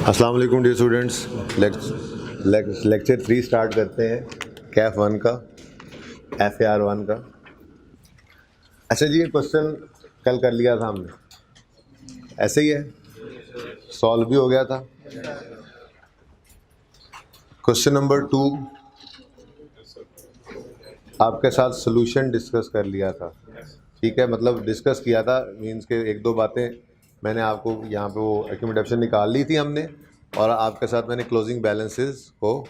अस्सलाम वालेकुम dear students. Lecture 3 start करते हैं कैफ 1 का, FAR 1 का। अच्छा जी, ये क्वेश्चन कल कर लिया था हमने, ऐसे ही है, सॉल्व भी हो गया था। क्वेश्चन नंबर 2 आपके साथ सोल्यूशन डिस्कस कर लिया था, ठीक है। मतलब डिस्कस किया था मीन्स के एक दो बातें मैंने आपको यहाँ पे वो एक्यूमुलेशन निकाल ली थी हमने, और आपके साथ मैंने क्लोजिंग बैलेंसेस को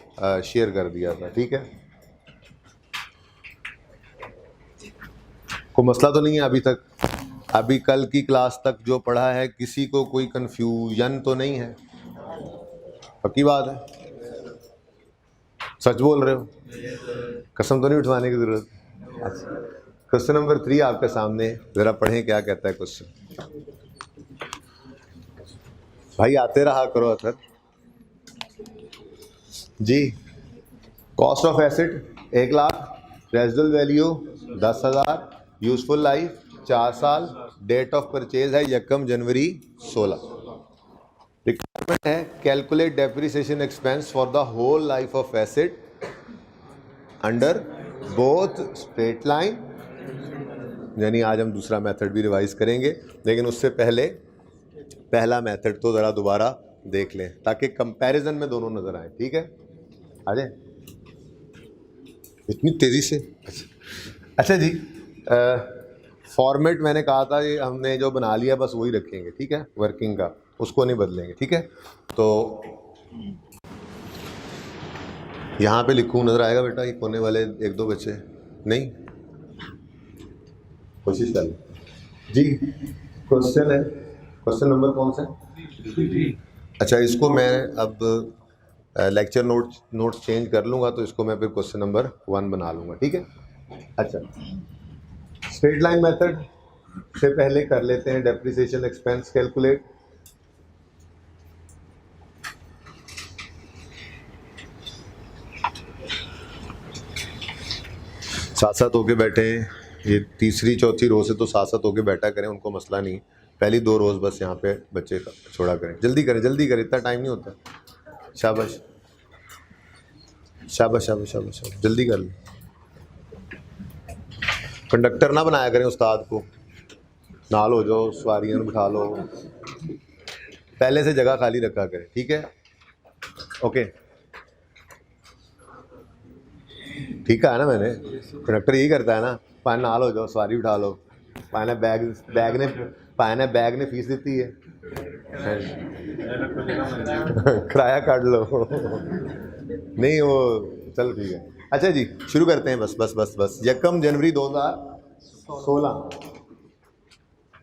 शेयर कर दिया था, ठीक है। कोई मसला तो नहीं है अभी तक? अभी कल की क्लास तक जो पढ़ा है किसी को कोई कंफ्यूजन तो नहीं है? पक्की बात है? सच बोल रहे हो? कसम तो नहीं उठवाने की जरूरत? अच्छा, क्वेश्चन नंबर 3 आपके सामने, जरा पढ़ें क्या कहता है क्वेश्चन। भाई आते रहा करो असर जी। Cost of asset 1 lakh, residual value 10,000, useful life 4 साल, डेट ऑफ परचेज है 1 जनवरी 16। रिक्वायरमेंट है calculate depreciation expense for the whole life of asset under both straight line, यानी आज हम दूसरा मेथड भी रिवाइज करेंगे, लेकिन उससे पहले पहला मेथड तो ज़रा दोबारा देख लें ताकि कंपैरिजन में दोनों नज़र आए, ठीक है। आ जाए इतनी तेज़ी से। अच्छा जी, फॉर्मेट मैंने कहा था ये हमने जो बना लिया बस वही रखेंगे, ठीक है, वर्किंग का, उसको नहीं बदलेंगे, ठीक है। तो यहाँ पे लिखूँ, नज़र आएगा बेटा ये कोने वाले 1-2 बच्चे? नहीं, कोशिश कर जी। क्वेश्चन है, क्वेश्चन नंबर कौन सा है? अच्छा, इसको मैं अब लेक्चर नोट्स चेंज कर लूँगा, तो इसको मैं फिर क्वेश्चन नंबर 1 बना लूँगा, ठीक है। अच्छा, स्ट्रेट लाइन मेथड से पहले कर लेते हैं डेप्रिसिएशन एक्सपेंस कैलकुलेट। साथ साथ होके बैठे, ये तीसरी चौथी रो से तो साथ साथ होके बैठा करें, उनको मसला नहीं। पहली 2 रोज बस यहाँ पे बच्चे का छोड़ा करें, जल्दी करें जल्दी करें, इतना टाइम नहीं होता। शाबाश शाबाश शाबाश शाबाश शाबाश, जल्दी कर लें। कंडक्टर ना बनाया करें उस्ताद को, नाल हो जाओ, सवारियाँ बिठा लो, पहले से जगह खाली रखा करें, ठीक है। ओके, ठीक है ना, मैंने कंडक्टर यही करता है ना, पाए नाल हो जाओ, सवारी उठा लो, पाए बैग ने फीस दी है, किराया काट लो नहीं वो, चलो ठीक है। अच्छा जी, शुरू करते हैं, बस बस बस बस 1 जनवरी 2016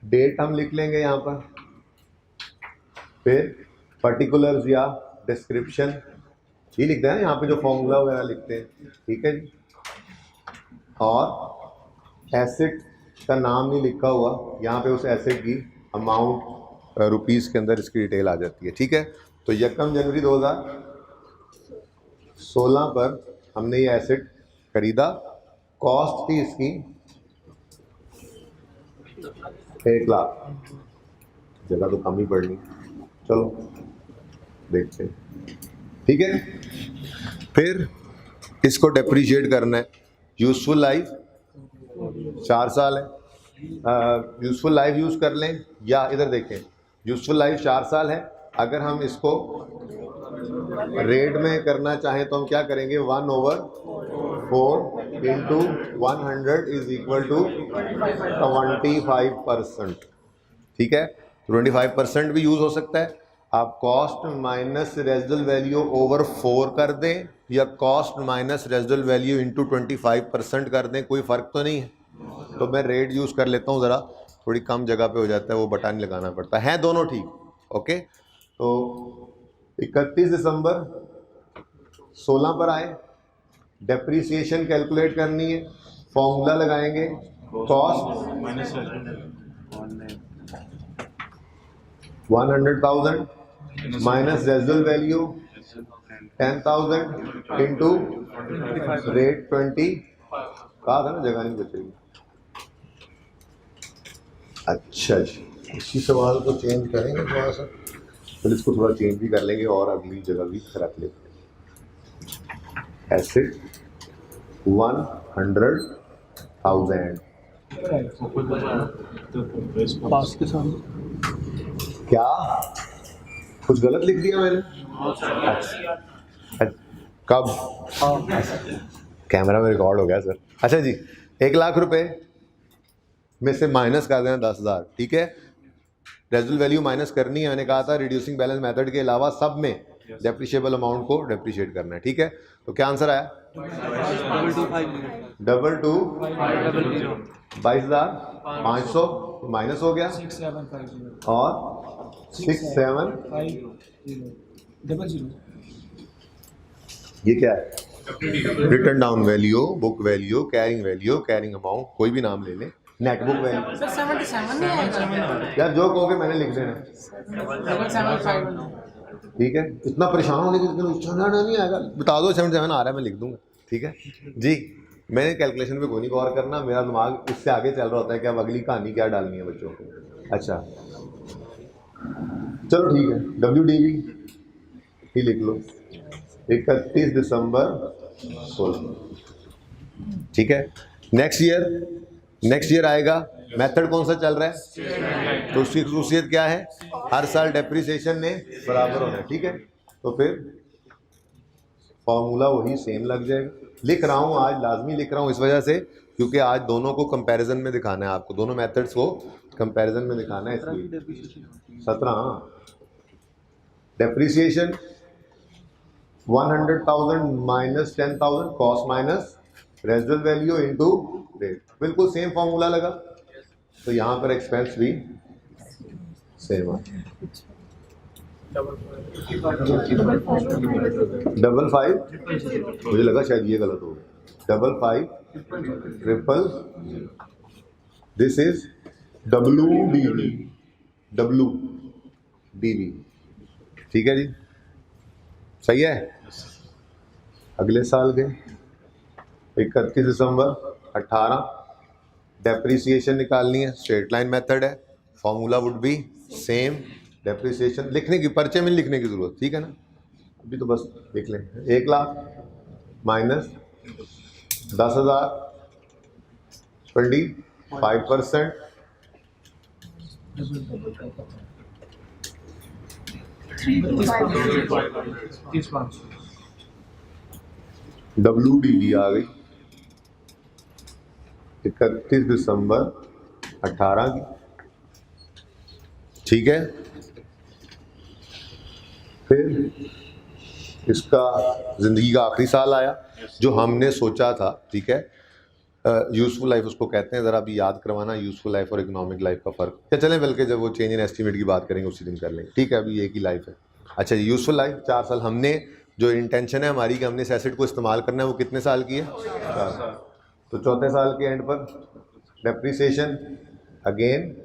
डेट हम लिख लेंगे यहाँ पर, फिर पर्टिकुलर्स या डिस्क्रिप्शन ये लिखते हैं ना यहाँ पे, जो फॉर्मूला वगैरह लिखते हैं, ठीक है जी। और एसेट का नाम नहीं लिखा हुआ यहाँ पे, उस एसेट की अमाउंट रुपीज़ के अंदर इसकी डिटेल आ जाती है, ठीक है। तो 1 जनवरी 2016 पर हमने ये एसेट खरीदा, कॉस्ट थी इसकी 1 लाख, जगह तो कम ही पड़नी, चलो देखते हैं, ठीक है। फिर इसको डेप्रीशिएट करना है, यूजफुल लाइफ 4 साल है, यूजफुल लाइफ यूज़ कर लें, या इधर देखें, यूजफुल लाइफ 4 साल है। अगर हम इसको रेट में करना चाहें तो हम क्या करेंगे, 1/4 इंटू 100 इज इक्वल टू 25%, ठीक है। 25% भी यूज़ हो सकता है, आप cost minus residual value over 4 कर दें, या cost minus residual value into 25% कर दें, कोई फ़र्क तो नहीं है। तो मैं रेट यूज़ कर लेता हूँ, ज़रा थोड़ी कम जगह पे हो जाता है, वो बटन लगाना पड़ता है, दोनों ठीक, ओके। तो 31 दिसंबर 16 पर आए, डेप्रीसिएशन कैलकुलेट करनी है, फॉर्मूला लगाएंगे, cost 100,000 minus residual value 10,000 into rate 20, कहा था ना जगह नहीं बचेगी। अच्छा जी, इसी सवाल को चेंज करेंगे थोड़ा सा, तो इसको थोड़ा चेंज भी कर लेंगे और अगली जगह भी रख लेते हैं। एसिड 100,000 पास के साथ क्या कुछ गलत लिख दिया मैंने? कब? कैमरा में रिकॉर्ड हो गया सर। अच्छा जी, 1,00,000 रुपए में से माइनस कर देना 10,000, ठीक है। रेजिडुअल वैल्यू माइनस करनी है, मैंने कहा था रिड्यूसिंग बैलेंस मेथड के अलावा सब में डेप्रिशिएबल अमाउंट को डेप्रिशिएट करना है, ठीक है। तो क्या आंसर आया? 22,500 माइनस हो गया और 67 ये क्या है? Return down value, book value, carrying amount, कोई भी नाम ले लें। नेट बुक वैल्यू यार जो कहोगे मैंने लिख देना, ठीक है। इतना परेशान होने की नहीं आएगा, बता दो 77 आ रहा है, मैं लिख दूंगा, ठीक है जी। मैंने कैलकुलेशन पे कोई नहीं गौर करना, मेरा दिमाग इससे आगे चल रहा होता है कि अब अगली कहानी क्या डालनी है बच्चों को। अच्छा चलो ठीक है, WDV ही लिख लो, 31 दिसंबर 16, ठीक है। नेक्स्ट ईयर आएगा, मेथड कौन सा चल रहा है? तो उसकी खसूसियत क्या है? हर साल डेप्रिसिएशन ने बराबर होना है, ठीक है। तो फिर फॉर्मूला वही सेम लग जाएगा। लिख रहा हूँ आज, लाजमी लिख रहा हूँ इस वजह से क्योंकि आज दोनों को कंपैरिजन में दिखाना है, आपको दोनों मेथड्स को कंपैरिजन में दिखाना है, इसलिए 17 depreciation 100,000 minus 10,000 cost minus residual value into rate, बिल्कुल सेम फॉर्मूला लगा। तो यहाँ पर एक्सपेंस भी सेम है। 55 मुझे लगा शायद ये गलत हो गया, 55,500 दिस इज WDV, ठीक है जी, सही है। अगले साल के 31 दिसंबर 18 डेप्रिसिएशन निकालनी है, स्ट्रेट लाइन मेथड है, formula would be same. Depreciation लिखने की, पर्चे में लिखने की जरूरत, ठीक है ना, अभी तो बस लिख लें। 1,00,000 माइनस 10,000 25%, WDV आ गई 31 दिसंबर 18 की, ठीक है। फिर इसका ज़िंदगी का आखिरी साल आया जो हमने सोचा था, ठीक है। यूज़फुल लाइफ उसको कहते हैं, ज़रा अभी याद करवाना यूज़फुल लाइफ और इकोनॉमिक लाइफ का फ़र्क क्या। चलें बल्कि जब वो चेंज इन एस्टीमेट की बात करेंगे उसी दिन कर लेंगे, ठीक है। अभी एक ही लाइफ है। अच्छा जी, यूज़फुल लाइफ 4 साल, हमने जो इंटेंशन है हमारी कि हमने इस एसेट को इस्तेमाल करना है वो कितने साल की है? 4 साल। तो चौथे साल के एंड पर डेप्रिसिएशन अगेन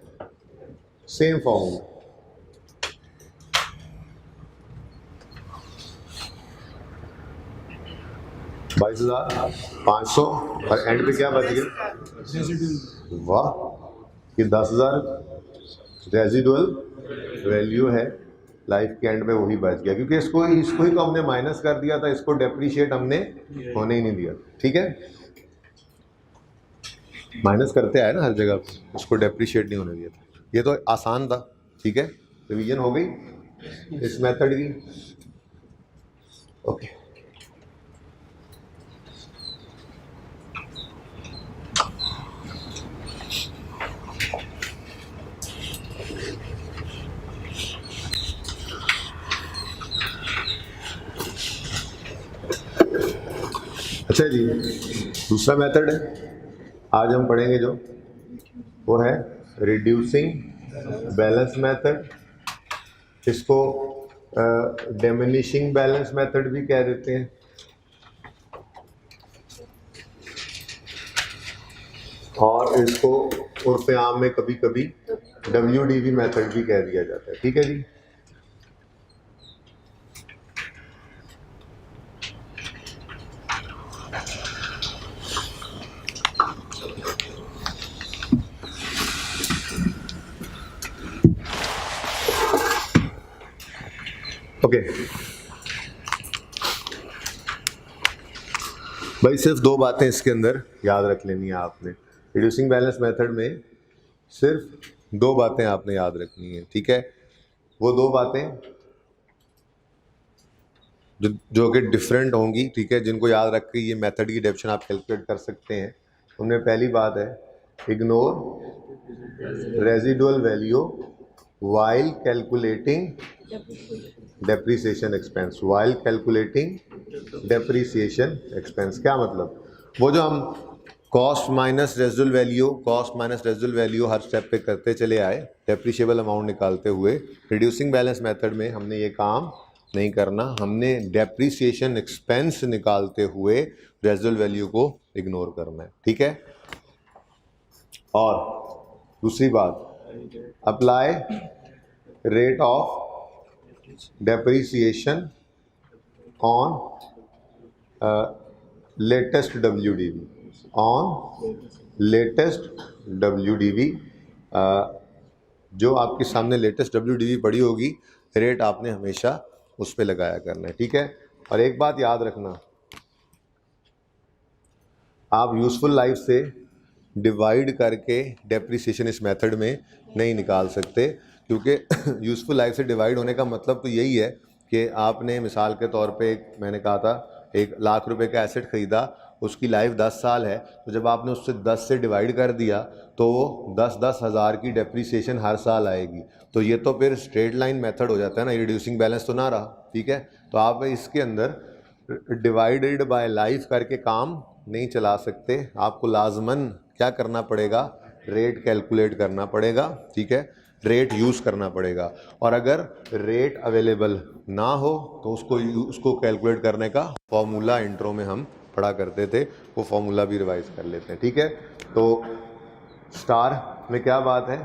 सेम फॉर्मूला, $22,500 और एंड पे क्या बच गया? वाह, ये 10,000 रेजिडुअल वैल्यू है, लाइफ के एंड में वही बच गया क्योंकि इसको ही तो हमने माइनस कर दिया था, इसको डेप्रिशिएट हमने होने ही नहीं दिया, ठीक है। माइनस करते आए ना हर जगह, इसको डेप्रिशिएट नहीं होने दिया था। ये तो आसान था, ठीक है। रिवीजन हो गई इस मेथड की, ओके। अच्छा जी, दूसरा मेथड है आज हम पढ़ेंगे जो, वो है रिड्यूसिंग बैलेंस मेथड। इसको डिमिनिशिंग बैलेंस मेथड भी कह देते हैं, और इसको उर्फ आम में कभी कभी WDV मेथड भी कह दिया जाता है, ठीक है जी। ओके भाई, सिर्फ दो बातें इसके अंदर याद रख लेनी है आपने। रिड्यूसिंग बैलेंस मेथड में सिर्फ दो बातें आपने याद रखनी है, ठीक है। वो दो बातें जो कि डिफरेंट होंगी, ठीक है, जिनको याद रख के ये मेथड की डेफिनेशन आप कैलकुलेट कर सकते हैं। उनमें पहली बात है ignore residual value while calculating depreciation expense. While calculating depreciation expense क्या मतलब? वो जो हम कॉस्ट माइनस रेजिडुअल वैल्यू हर स्टेप पे करते चले आए डेप्रिशिएबल अमाउंट निकालते हुए, रिड्यूसिंग बैलेंस मेथड में हमने ये काम नहीं करना। हमने डेप्रिसिएशन एक्सपेंस निकालते हुए रेजिडुअल वैल्यू को इग्नोर करना है, ठीक है। और दूसरी बात, apply rate of depreciation on latest WDV, on latest WDV। जो आपके सामने लेटेस्ट WDV पड़ी होगी, रेट आपने हमेशा उस पर लगाया करना है, ठीक है। और एक बात याद रखना, आप यूजफुल लाइफ से डिवाइड करके डेप्रिसिएशन इस मेथड में नहीं निकाल सकते, क्योंकि यूजफुल लाइफ से डिवाइड होने का मतलब तो यही है कि आपने मिसाल के तौर पे मैंने कहा था 1 लाख रुपए का एसेट ख़रीदा, उसकी लाइफ 10 साल है, तो जब आपने उससे 10 से डिवाइड कर दिया तो वो 10-10 हज़ार की डेप्रिसिएशन हर साल आएगी। तो ये तो फिर स्ट्रेट लाइन मेथड हो जाता है ना, ये रिड्यूसिंग बैलेंस तो ना रहा, ठीक है। तो आप इसके अंदर डिवाइडेड बाय लाइफ करके काम नहीं चला सकते। आपको लाजमन क्या करना पड़ेगा? रेट कैलकुलेट करना पड़ेगा, ठीक है, रेट यूज़ करना पड़ेगा। और अगर रेट अवेलेबल ना हो तो उसको कैलकुलेट करने का फॉर्मूला इंट्रो में हम पढ़ा करते थे, वो फॉर्मूला भी रिवाइज कर लेते हैं, ठीक है। तो स्टार में क्या बात है?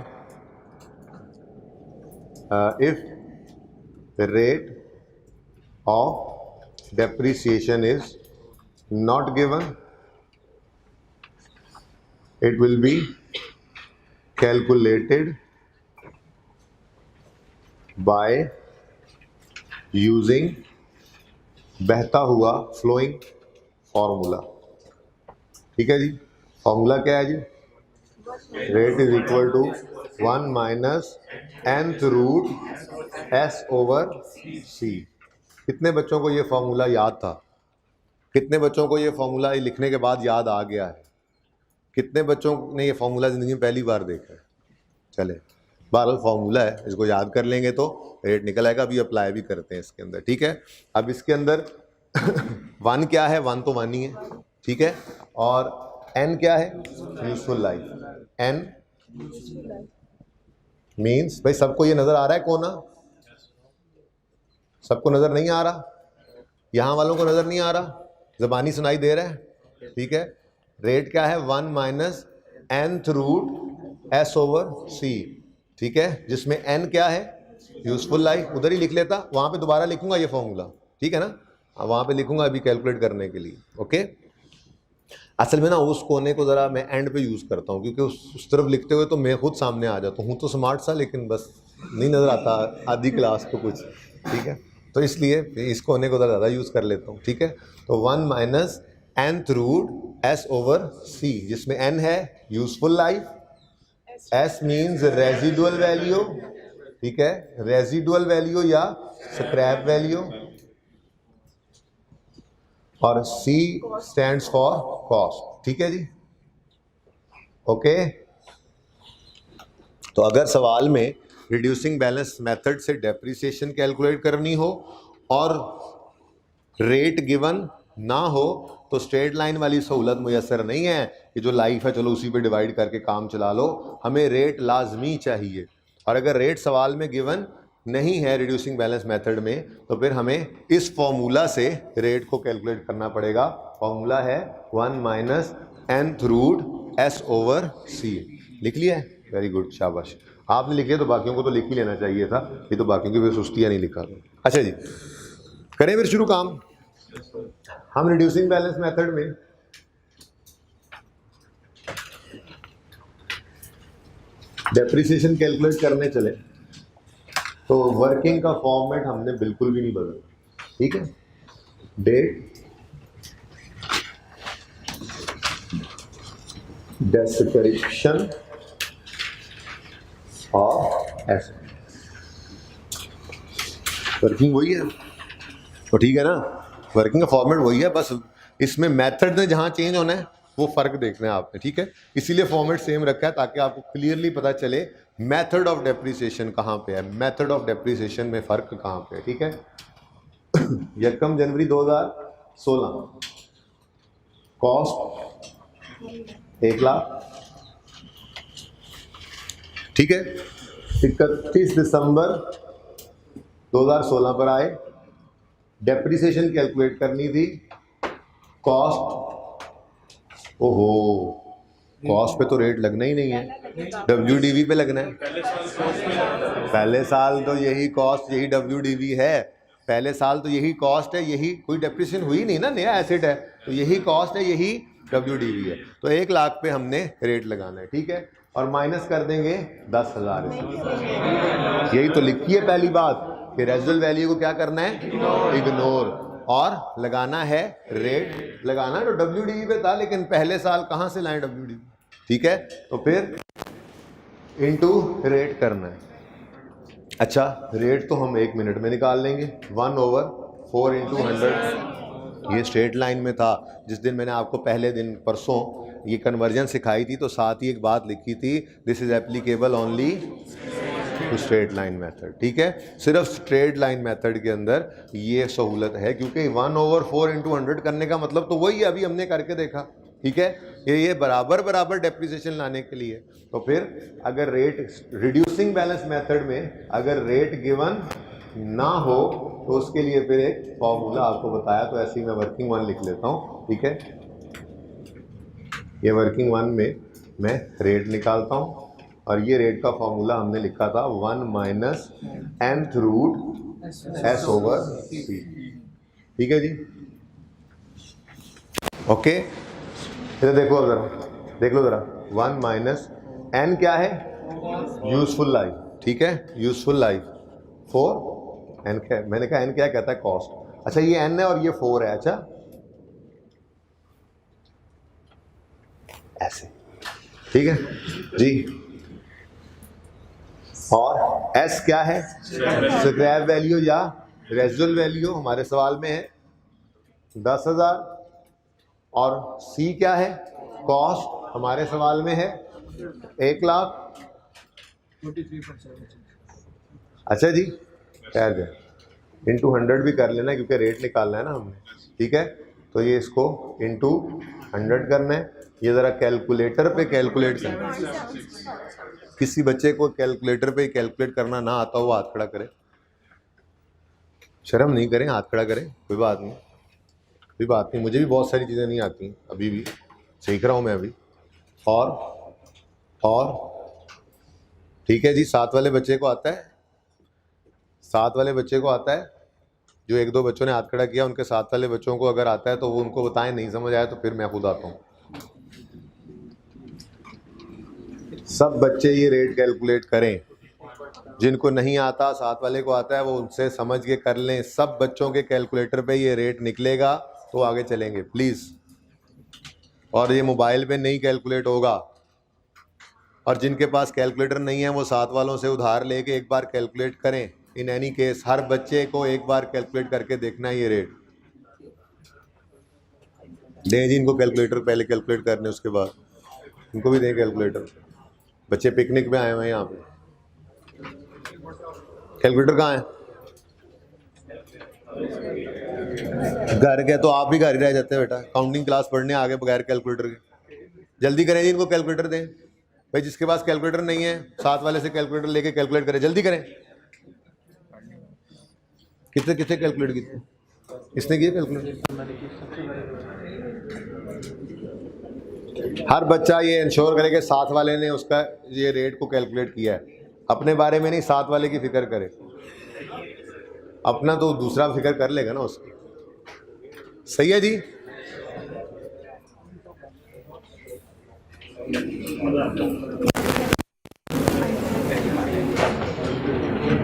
If rate of depreciation is not given, it will be calculated by using बहता हुआ फ्लोइंग फॉर्मूला, ठीक है जी। फॉर्मूला क्या है जी? Rate is equal to 1 minus nth root s over c। कितने बच्चों को ये फॉर्मूला याद था? कितने बच्चों को ये फॉर्मूला लिखने के बाद याद आ गया है? कितने बच्चों ने ये फॉर्मूला ज़िंदगी में पहली बार देखा है? चले, बहरहाल फॉर्मूला है, इसको याद कर लेंगे तो रेट निकल आएगा। अभी अप्लाई भी करते हैं इसके अंदर, ठीक है। अब इसके अंदर 1 क्या है? 1 तो 1 ही है, ठीक है। और n क्या है? Useful life. n मीन्स, भाई सबको ये नज़र आ रहा है कोना? सबको नज़र नहीं आ रहा? यहाँ वालों को नज़र नहीं आ रहा? ज़बानी सुनाई दे रहा है, ठीक है। रेट क्या है? 1 minus nth root s over c, ठीक है, जिसमें n क्या है? Useful life. उधर ही लिख लेता, वहाँ पे दोबारा लिखूंगा ये फॉर्मूला, ठीक है ना, वहाँ पे लिखूंगा अभी कैलकुलेट करने के लिए, ओके। असल में ना उस कोने को ज़रा मैं एंड पे यूज़ करता हूँ, क्योंकि उस तरफ लिखते हुए तो मैं खुद सामने आ जाता हूँ तो स्मार्ट सा, लेकिन बस नहीं नज़र आता आधी क्लास को कुछ, ठीक है। तो इसलिए इस कोने को ज़्यादा यूज़ कर लेता हूँ, ठीक है। तो 1 minus nth root s over c, जिसमें n है useful life, s means residual value, ठीक है, रेजिडुअल वैल्यू या स्क्रैप वैल्यू, और c स्टैंड्स फॉर कॉस्ट, ठीक है जी, ओके। तो अगर सवाल में रिड्यूसिंग बैलेंस मेथड से डेप्रिसिएशन कैलकुलेट करनी हो और रेट गिवन ना हो तो स्ट्रेट लाइन वाली सहूलत मुयसर नहीं है कि जो लाइफ है चलो उसी पे डिवाइड करके काम चला लो। हमें रेट लाजमी चाहिए, और अगर रेट सवाल में गिवन नहीं है रिड्यूसिंग बैलेंस मेथड में, तो फिर हमें इस फॉर्मूला से रेट को कैलकुलेट करना पड़ेगा। फॉर्मूला है 1 minus nth root s over c। लिख लिया है? वेरी गुड, शाबाश। आपने लिख लिया तो बाकियों को तो लिख ही लेना चाहिए था, ये तो बाकियों की भी सुस्तियाँ नहीं लिखा। अच्छा जी, करें फिर शुरू काम। हम रिड्यूसिंग बैलेंस मेथड में डेप्रिसिएशन कैलकुलेट करने चले। तो वर्किंग का फॉर्मेट हमने बिल्कुल भी नहीं बदला, ठीक है। डेट, डिस्क्रिप्शन और एसेट, वर्किंग वही है तो ठीक है ना, वर्किंग का फॉर्मेट वही है, बस इसमें मेथड में जहाँ चेंज होना है वो फर्क देखना है आपने, ठीक है। इसीलिए फॉर्मेट सेम रखा है ताकि आपको क्लियरली पता चले मेथड ऑफ डेप्रिसिएशन कहाँ पे है, मेथड ऑफ डेप्रिसिएशन में फ़र्क कहाँ पे है, ठीक है। यकम जनवरी 2016, कॉस्ट 1 लाख, ठीक है। 31 दिसंबर 2016 पर आए, डेप्रिसिएशन कैलकुलेट करनी थी, कॉस्ट, ओहो कॉस्ट पे तो रेट लगना ही नहीं है, WDV पे लगना है। पहले साल तो यही कॉस्ट, यही WDV है, पहले साल तो यही कॉस्ट है, यही कोई डेप्रिसिएशन हुई नहीं ना, नया एसेट है तो यही कॉस्ट है, यही WDV है। तो 1 लाख पे हमने रेट लगाना है, ठीक है, और माइनस कर देंगे 10,000 इसमें। यही तो लिखी है पहली बात कि रेजिडुअल वैल्यू को क्या करना है, इग्नोर, और लगाना है रेट, लगाना तो WDV पे था लेकिन पहले साल कहाँ से लाएं WDV, ठीक है। तो फिर इनटू रेट करना है। अच्छा रेट तो हम 1 मिनट में निकाल लेंगे, 1/4 × 100, ये स्ट्रेट लाइन में था। जिस दिन मैंने आपको पहले दिन परसों ये कन्वर्जन सिखाई थी तो साथ ही एक बात लिखी थी, this is applicable only to straight line method, ठीक है। सिर्फ स्ट्रेट लाइन मेथड के अंदर ये सहूलत है क्योंकि 1/4 × 100 करने का मतलब तो वही अभी हमने करके देखा, ठीक है। ये बराबर बराबर डेप्रिसिएशन लाने के लिए। तो फिर अगर रेट रिड्यूसिंग बैलेंस मेथड में अगर रेट गिवन ना हो तो उसके लिए फिर एक फॉर्मूला आपको बताया, तो ऐसे ही मैं वर्किंग 1 लिख लेता हूँ, ठीक है। ये वर्किंग 1 में मैं रेट निकालता हूँ और ये रेट का फॉर्मूला हमने लिखा था 1 - nth रूट S/C, ठीक है जी, ओके। इधर देखो, अगर देख लो जरा, 1 - n क्या है, यूजफुल लाइफ, ठीक है, यूजफुल लाइफ 4, n क्या, मैंने कहा n क्या कहता है, कॉस्ट। अच्छा ये n है और ये 4 है, अच्छा ऐसे, ठीक है जी। और S क्या है, स्क्रैप वैल्यू या रेजिडुअल वैल्यू, हमारे सवाल में है 10,000, और C क्या है, कॉस्ट, हमारे सवाल में है 1 लाख। 23%। अच्छा जी, खैर दे इंटू 100 भी कर लेना क्योंकि रेट निकालना है ना हमने, ठीक है। तो ये इसको इंटू 100 करना है। ये ज़रा कैलकुलेटर पे कैलकुलेट करना है, किसी बच्चे को कैलकुलेटर पे कैलकुलेट करना ना आता हो हाथ खड़ा करे, शर्म नहीं करें, हाथ खड़ा करें, कोई बात नहीं, कोई बात नहीं, मुझे भी बहुत सारी चीज़ें नहीं आती, अभी भी सीख रहा हूँ मैं अभी। और ठीक है जी, 7 वाले बच्चे को आता है, 7 वाले बच्चे को आता है, जो 1-2 बच्चों ने हाथ खड़ा किया उनके 7 वाले बच्चों को अगर आता है तो वो उनको बताएं, नहीं समझ आया तो फिर मैं खुद आता हूँ। सब बच्चे ये रेट कैलकुलेट करें, जिनको नहीं आता 7 वाले को आता है वो उनसे समझ के कर लें, सब बच्चों के कैलकुलेटर पे ये रेट निकलेगा तो आगे चलेंगे प्लीज़। और ये मोबाइल पे नहीं कैलकुलेट होगा, और जिनके पास कैलकुलेटर नहीं है वो 7 वालों से उधार लेके एक बार कैलकुलेट करें। इन एनी केस हर बच्चे को एक बार कैलकुलेट करके देखना है ये रेट, दें जी इनको कैलकुलेटर, पहले कैलकुलेट करने उसके बाद इनको भी दें कैलकुलेटर। बच्चे पिकनिक में आए हुए हैं यहाँ पे, कैलकुलेटर कहाँ है, घर के तो आप भी घर ही रह जाते हैं बेटा, काउंटिंग क्लास पढ़ने आगे बगैर कैलकुलेटर के। जल्दी करें जी, इनको कैलकुलेटर दें भाई, जिसके पास कैलकुलेटर नहीं है 7 वाले से कैलकुलेटर लेके कैलकुलेट करें, जल्दी करें। कितने कितने कैलकुलेट कितने इसने किए कैलकुलेट? हर बच्चा ये इंश्योर करे कि 7 वाले ने उसका ये रेट को कैलकुलेट किया है, अपने बारे में नहीं 7 वाले की फिक्र करे, अपना तो दूसरा फिक्र कर लेगा ना उसकी। सही है जी,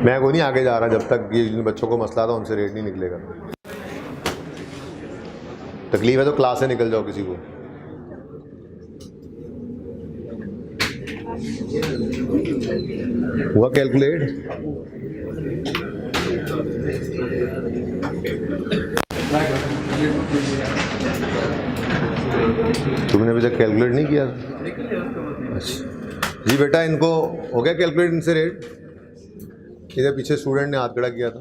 मैं को नहीं आगे जा रहा जब तक ये जिन बच्चों को मसला था उनसे रेट नहीं निकलेगा। तकलीफ है तो क्लास से निकल जाओ किसी को। हुआ कैलकुलेट? तुमने अभी तक कैलकुलेट नहीं किया? अच्छा जी बेटा, इनको हो गया कैलकुलेट इनसे रेट? इधर पीछे स्टूडेंट ने हाथ खड़ा किया था।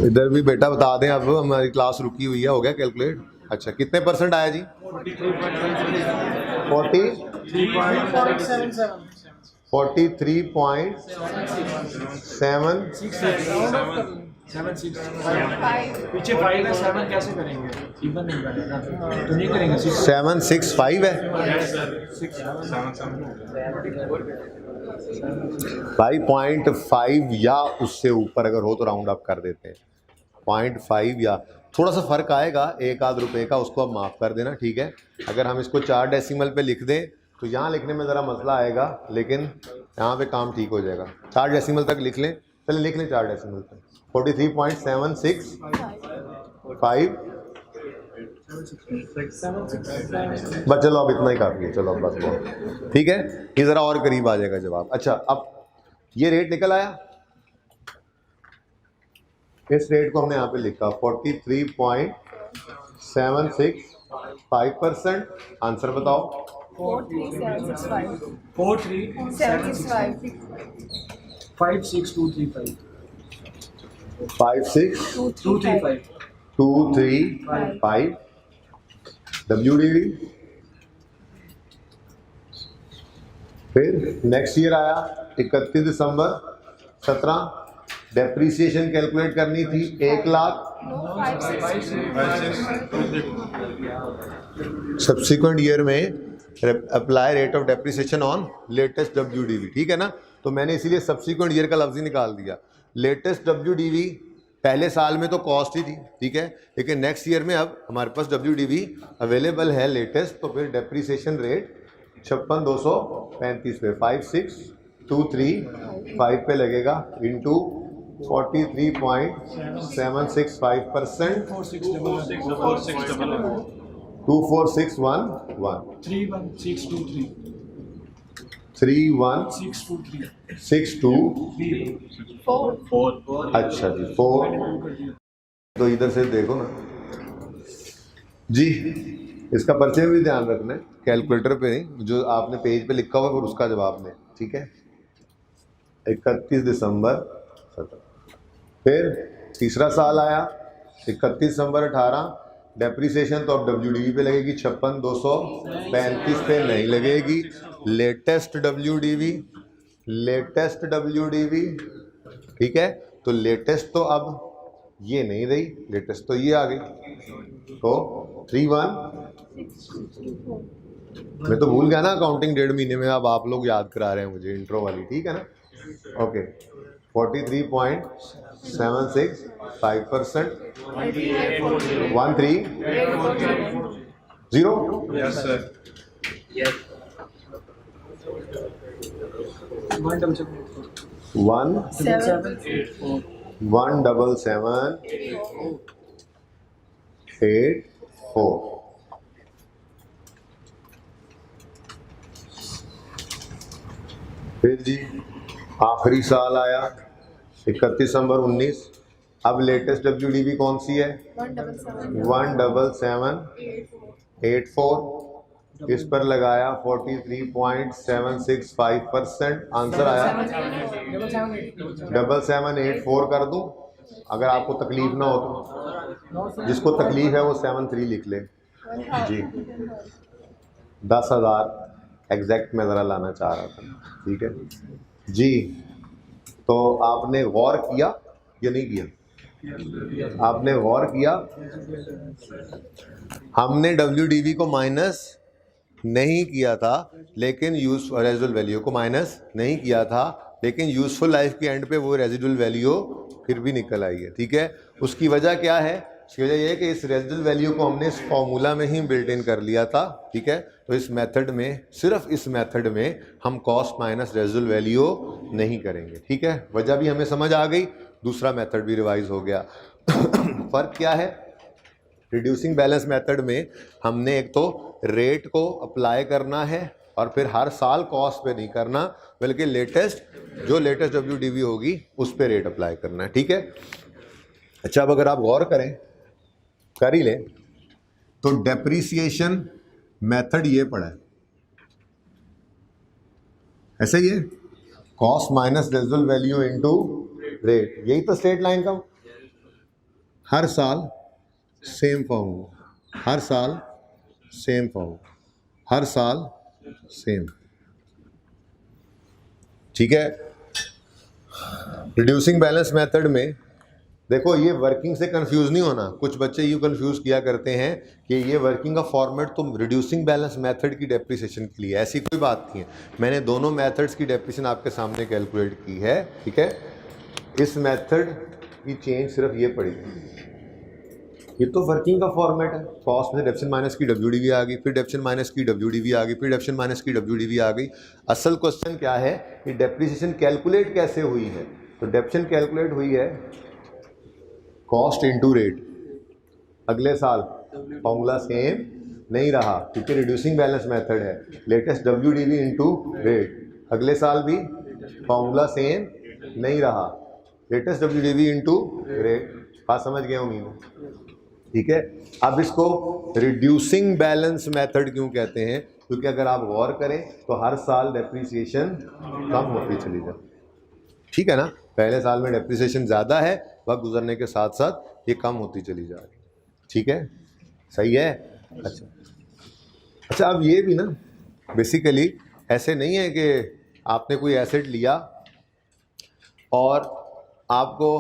इधर भी बेटा बता दें, अब हमारी क्लास रुकी हुई है। हो गया कैलकुलेट? अच्छा, कितने परसेंट आया जी? 43.7 पीछे 5 है, 7 कैसे करेंगे? इवन नहीं बनेगा तो नहीं करेंगे। 765 है, 5.5 या उससे ऊपर अगर हो तो राउंड अप कर देते हैं। 0.5 या थोड़ा सा फ़र्क आएगा 1-आध रुपये का, उसको आप माफ़ कर देना, ठीक है। अगर हम इसको 4 डेसिमल पे लिख दें तो यहाँ लिखने में ज़रा मसला आएगा, लेकिन यहाँ पे काम ठीक हो जाएगा। 4 डेसिमल तक लिख लें, चलिए लिख लें 4 डेसिमल तक। 43.765 बस, चलो अब इतना ही काफ़ी है, चलो अब बस बहुत ठीक है। ये ज़रा और करीब आ जाएगा जवाब। अच्छा, अब ये रेट निकल आया, इस रेट को हमने यहाँ पे लिखा 43.765%। आंसर बताओ। 56235 56235 WDV। फिर नेक्स्ट ईयर आया 31 दिसंबर 17, डेप्रीसिएशन कैलकुलेट करनी थी 1 लाख। सब्सिक्वेंट ईयर में apply rate of depreciation on latest WDV, ठीक है ना। तो मैंने इसीलिए सब्सिक्वेंट ईयर का लफ्ज़ ही निकाल दिया। लेटेस्ट WDV पहले साल में तो कॉस्ट ही थी, ठीक है, लेकिन नेक्स्ट ईयर में अब हमारे पास WDV अवेलेबल है लेटेस्ट, तो फिर डेप्रीसिएशन रेट 56,235 पे 56,235 पे लगेगा इंटू 43.765%, 24611 31623। अच्छा जी 4। तो इधर से देखो ना जी, इसका परिचय भी ध्यान रखना है, कैलकुलेटर पे नहीं, जो आपने पेज पे लिखा हुआ है फिर उसका जवाब में, ठीक है। 31 दिसंबर 17। फिर तीसरा साल आया 31 दिसंबर 18, डेप्रीसिएशन तो अब WDV पे लगेगी 56,235 पे नहीं लगेगी। लेटेस्ट WDV, ठीक है। तो लेटेस्ट तो अब ये नहीं रही, लेटेस्ट तो ये आ गई, तो 31। मैं तो भूल गया ना अकाउंटिंग 1.5 महीने में, अब आप लोग याद करा रहे हैं मुझे इंट्रो वाली, ठीक है ना। ओके 43.765%, 130। Yes, sir. 17784। फिर जी आखिरी साल आया 31 दिसंबर 19। अब लेटेस्ट WDV कौन सी है? 17784। इस पर लगाया 43.765%। आंसर आया 7784 कर दूं अगर आपको तकलीफ ना हो तो। जिसको तकलीफ है वो 73 लिख ले जी। 10,000 एग्जैक्ट मैं ज़रा लाना चाह रहा था, ठीक है जी। तो आपने गौर किया या नहीं किया? आपने गौर किया, हमने WDV को माइनस नहीं किया था, लेकिन रेजिडुअल वैल्यू को माइनस नहीं किया था, लेकिन यूजफुल लाइफ के एंड पे वो रेजिडुअल वैल्यू फिर भी निकल आई है, ठीक है। उसकी वजह क्या है? इसकी वजह ये है कि इस रेजिडुअल वैल्यू को हमने इस फॉर्मूला में ही बिल्ट इन कर लिया था, ठीक है। तो इस मेथड में, सिर्फ इस मेथड में हम कॉस्ट माइनस रेजिडुअल वैल्यू नहीं करेंगे, ठीक है। वजह भी हमें समझ आ गई, दूसरा मेथड भी रिवाइज हो गया। फ़र्क क्या है? रिड्यूसिंग बैलेंस मेथड में हमने एक तो रेट को अप्लाई करना है और फिर हर साल कॉस्ट पे नहीं करना, बल्कि लेटेस्ट WDV होगी उस पे रेट अप्लाई करना है, ठीक है। अच्छा, अब अगर आप गौर करें, कर ही लें, तो डेप्रिसिएशन मेथड ये पड़ा है, ऐसा ही है, cost minus residual value into rate, यही तो स्ट्रेट लाइन का हर साल सेम फॉर्मूला, हर साल सेम फॉर्मूला, हर साल सेम, ठीक है। रिड्यूसिंग बैलेंस मेथड में देखो, ये वर्किंग से कंफ्यूज नहीं होना। कुछ बच्चे यूँ कंफ्यूज किया करते हैं कि ये वर्किंग का फॉर्मेट तुम रिड्यूसिंग बैलेंस मेथड की डेप्रिसिएशन के लिए, ऐसी कोई बात नहीं है। मैंने दोनों मेथड्स की डेप्रिसिएशन आपके सामने कैलकुलेट की है, ठीक है। इस मेथड की चेंज सिर्फ ये पड़ी, ये तो वर्किंग का फॉर्मेट है। कॉस्ट में डेप्रिसिएशन माइनस की WDV आ गई, फिर डेप्रिसिएशन माइनस की WDV आ गई, फिर डेप्रिसिएशन माइनस की WDV आ गई। असल क्वेश्चन क्या है कि डेप्रिसिएशन कैलकुलेट कैसे हुई है? तो डेप्रिसिएशन कैलकुलेट हुई है कॉस्ट इनटू रेट। अगले साल फॉर्मूला सेम नहीं रहा क्योंकि रिड्यूसिंग बैलेंस मेथड है, लेटेस्ट WDV इनटू रेट। अगले साल भी फॉर्मूला सेम नहीं रहा, लेटेस्ट WDV इनटू रेट। बात समझ गया उम्मीद है, ठीक है। अब इसको रिड्यूसिंग बैलेंस मेथड क्यों कहते हैं? क्योंकि अगर आप गौर करें तो हर साल डेप्रिसिएशन कम होती चली जाए, ठीक है ना। पहले साल में डेप्रिसिएशन ज़्यादा है, वक्त गुजरने के साथ साथ ये कम होती चली जा रही, ठीक है, सही है। अच्छा, अब ये भी ना बेसिकली ऐसे नहीं है कि आपने कोई एसेट लिया और आपको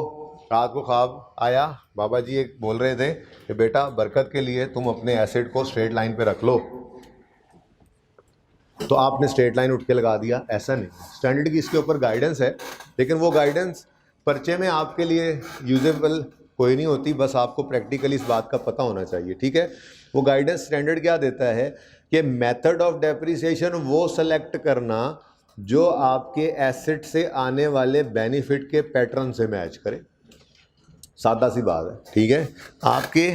रात को ख्वाब आया, बाबा जी एक बोल रहे थे कि बेटा बरकत के लिए तुम अपने एसेट को स्ट्रेट लाइन पे रख लो, तो आपने स्ट्रेट लाइन उठ के लगा दिया। ऐसा नहीं, स्टैंडर्ड की इसके ऊपर गाइडेंस है, लेकिन वो गाइडेंस पर्चे में आपके लिए यूजेबल कोई नहीं होती, बस आपको प्रैक्टिकली इस बात का पता होना चाहिए, ठीक है। वो गाइडेंस स्टैंडर्ड क्या देता है कि मेथड ऑफ डेप्रिसिएशन वो सेलेक्ट करना जो आपके एसेट से आने वाले बेनिफिट के पैटर्न से मैच करे। सादा सी बात है, ठीक है। आपके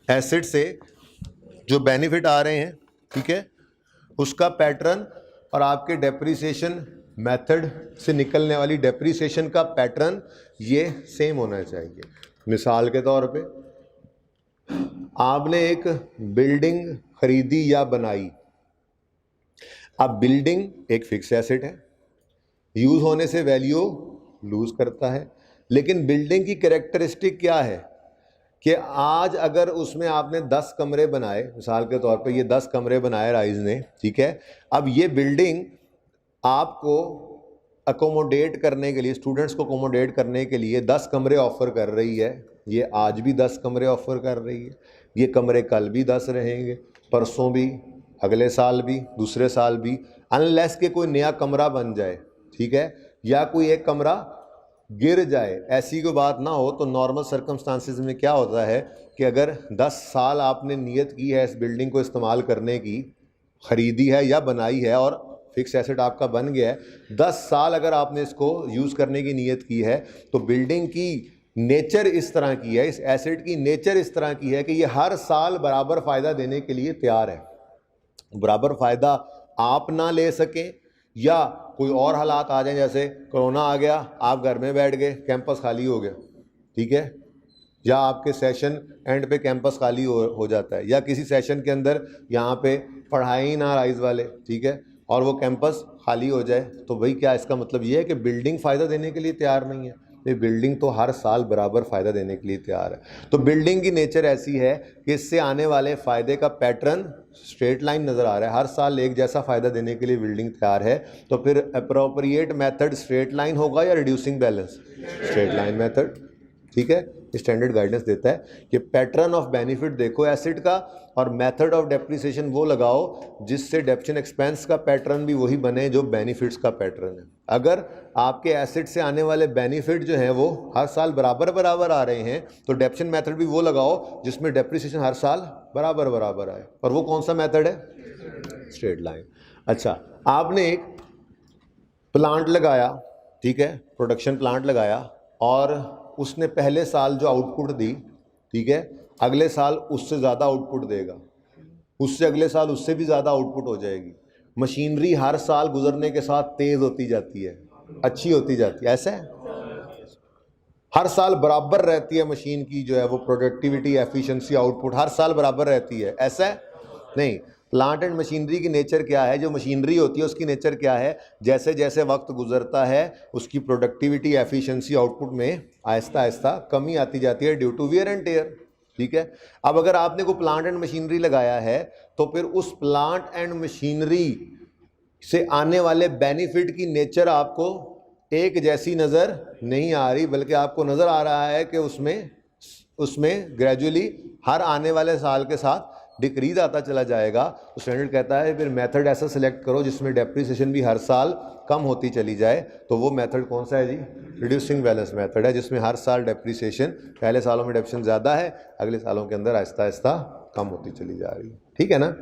एसेट से जो बेनिफिट आ रहे हैं, ठीक है, उसका पैटर्न और आपके डेप्रिसिएशन मेथड से निकलने वाली डेप्रिसिएशन का पैटर्न ये सेम होना चाहिए। मिसाल के तौर पे आपने एक बिल्डिंग खरीदी या बनाई। अब बिल्डिंग एक फिक्स एसेट है, यूज़ होने से वैल्यू लूज़ करता है, लेकिन बिल्डिंग की कैरेक्टरिस्टिक क्या है कि आज अगर उसमें आपने 10 कमरे बनाए, मिसाल के तौर पे ये 10 कमरे बनाए राइज़ ने, ठीक है। अब ये बिल्डिंग आपको अकोमोडेट करने के लिए, स्टूडेंट्स को अकोमोडेट करने के लिए 10 कमरे ऑफ़र कर रही है। ये आज भी 10 कमरे ऑफ़र कर रही है, ये कमरे कल भी 10 रहेंगे, परसों भी, अगले साल भी, दूसरे साल भी, अनलेस के कोई नया कमरा बन जाए, ठीक है, या कोई एक कमरा गिर जाए। ऐसी कोई बात ना हो तो नॉर्मल सर्कमस्टांसिस में क्या होता है कि अगर 10 साल आपने नियत की है इस बिल्डिंग को इस्तेमाल करने की, ख़रीदी है या बनाई है और फिक्स एसेट आपका बन गया है, 10 साल अगर आपने इसको यूज़ करने की नियत की है, तो बिल्डिंग की नेचर इस तरह की है, इस एसेट की नेचर इस तरह की है कि ये हर साल बराबर फ़ायदा देने के लिए तैयार है। बराबर फ़ायदा आप ना ले सकें या कोई और हालात आ जाएं, जैसे कोरोना आ गया, आप घर में बैठ गए, कैंपस खाली हो गया, ठीक है, या आपके सेशन एंड पे कैंपस खाली हो जाता है, या किसी सेशन के अंदर यहाँ पे पढ़ाई ना राइज़ वाले, ठीक है, और वो कैंपस खाली हो जाए, तो भाई क्या इसका मतलब ये है कि बिल्डिंग फ़ायदा देने के लिए तैयार नहीं है? ये बिल्डिंग तो हर साल बराबर फ़ायदा देने के लिए तैयार है। तो बिल्डिंग की नेचर ऐसी है कि इससे आने वाले फ़ायदे का पैटर्न स्ट्रेट लाइन नज़र आ रहा है, हर साल एक जैसा फ़ायदा देने के लिए बिल्डिंग तैयार है। तो फिर अप्रोप्रिएट मेथड स्ट्रेट लाइन होगा या reducing balance? Straight line method, ठीक है। स्टैंडर्ड गाइडेंस देता है कि पैटर्न ऑफ बेनिफिट देखो एसेट का, और मेथड ऑफ डेप्रिसिएशन वो लगाओ जिससे डेप्रिसिएशन एक्सपेंस का पैटर्न भी वही बने जो बेनिफिट्स का पैटर्न है। अगर आपके एसेट से आने वाले बेनिफिट जो हैं वो हर साल बराबर बराबर आ रहे हैं तो डेप्रिसिएशन मेथड भी वो लगाओ जिसमें डेप्रिसिएशन हर साल बराबर बराबर आए। और वो कौन सा मेथड है? Straight line. अच्छा, आपने एक प्लांट लगाया, ठीक है, प्रोडक्शन प्लांट लगाया, और उसने पहले साल जो आउटपुट दी, ठीक है, अगले साल उससे ज़्यादा आउटपुट देगा, उससे अगले साल उससे भी ज़्यादा आउटपुट हो जाएगी। मशीनरी हर साल गुजरने के साथ तेज़ होती जाती है, अच्छी होती जाती है, ऐसा है? हर साल बराबर रहती है मशीन की जो है वो प्रोडक्टिविटी, एफिशिएंसी, आउटपुट हर साल बराबर रहती है, ऐसा है? नहीं। प्लांट एंड मशीनरी की नेचर क्या है? जो मशीनरी होती है उसकी नेचर क्या है? जैसे जैसे वक्त गुजरता है उसकी प्रोडक्टिविटी, एफिशिएंसी, आउटपुट में आहिस्ता आहिस्ता कमी आती जाती है due to wear and tear, ठीक है। अब अगर आपने कोई प्लांट एंड मशीनरी लगाया है तो फिर उस प्लांट एंड मशीनरी से आने वाले बेनिफिट की नेचर आपको एक जैसी नज़र नहीं आ रही, बल्कि आपको नज़र आ रहा है कि उसमें ग्रेजुअली हर आने वाले साल के साथ डिक्रीज आता चला जाएगा। तो स्टैंडर्ड कहता है फिर मेथड ऐसा सिलेक्ट करो जिसमें डेप्रिसिएशन भी हर साल कम होती चली जाए। तो वो मेथड कौन सा है जी? रिड्यूसिंग बैलेंस मेथड है, जिसमें हर साल डेप्रिसिएशन, पहले सालों में डेप्रिसिएशन ज़्यादा है, अगले सालों के अंदर आहिस्ता आहिस्ता कम होती चली जा रही है, ठीक है ना।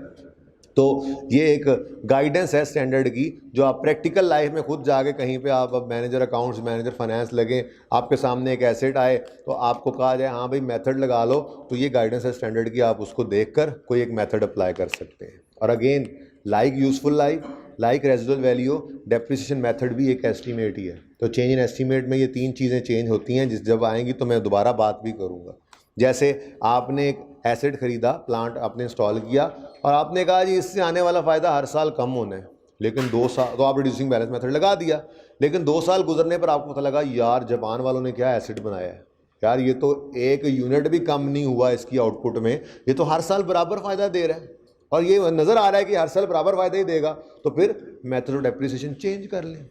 तो ये एक गाइडेंस है स्टैंडर्ड की, जो आप प्रैक्टिकल लाइफ में खुद जाके कहीं पे आप अब मैनेजर अकाउंट्स, मैनेजर फाइनेंस लगे, आपके सामने एक एसेट आए तो आपको कहा जाए हाँ भाई मेथड लगा लो, तो ये गाइडेंस है स्टैंडर्ड की, आप उसको देखकर कोई एक मेथड अप्लाई कर सकते हैं। और again like useful life, like residual value, depreciation method भी एक एस्टीमेट ही है। तो चेंज इन एस्टीमेट में ये तीन चीज़ें चेंज होती हैं, जिस जब आएंगी तो मैं दोबारा बात भी करूँगा। जैसे आपने एक एसेट खरीदा, प्लांट आपने इंस्टॉल किया, और आपने कहा जी इससे आने वाला फ़ायदा हर साल कम होना है, लेकिन 2 साल तो आप रिड्यूसिंग बैलेंस मेथड लगा दिया, लेकिन 2 साल गुजरने पर आपको पता लगा यार जापान वालों ने क्या एसेट बनाया है, यार ये तो एक यूनिट भी कम नहीं हुआ इसकी आउटपुट में, ये तो हर साल बराबर फ़ायदा दे रहा है, और ये नज़र आ रहा है कि हर साल बराबर फ़ायदा ही देगा, तो फिर मेथड ऑफ डेप्रिसिएशन चेंज कर लें,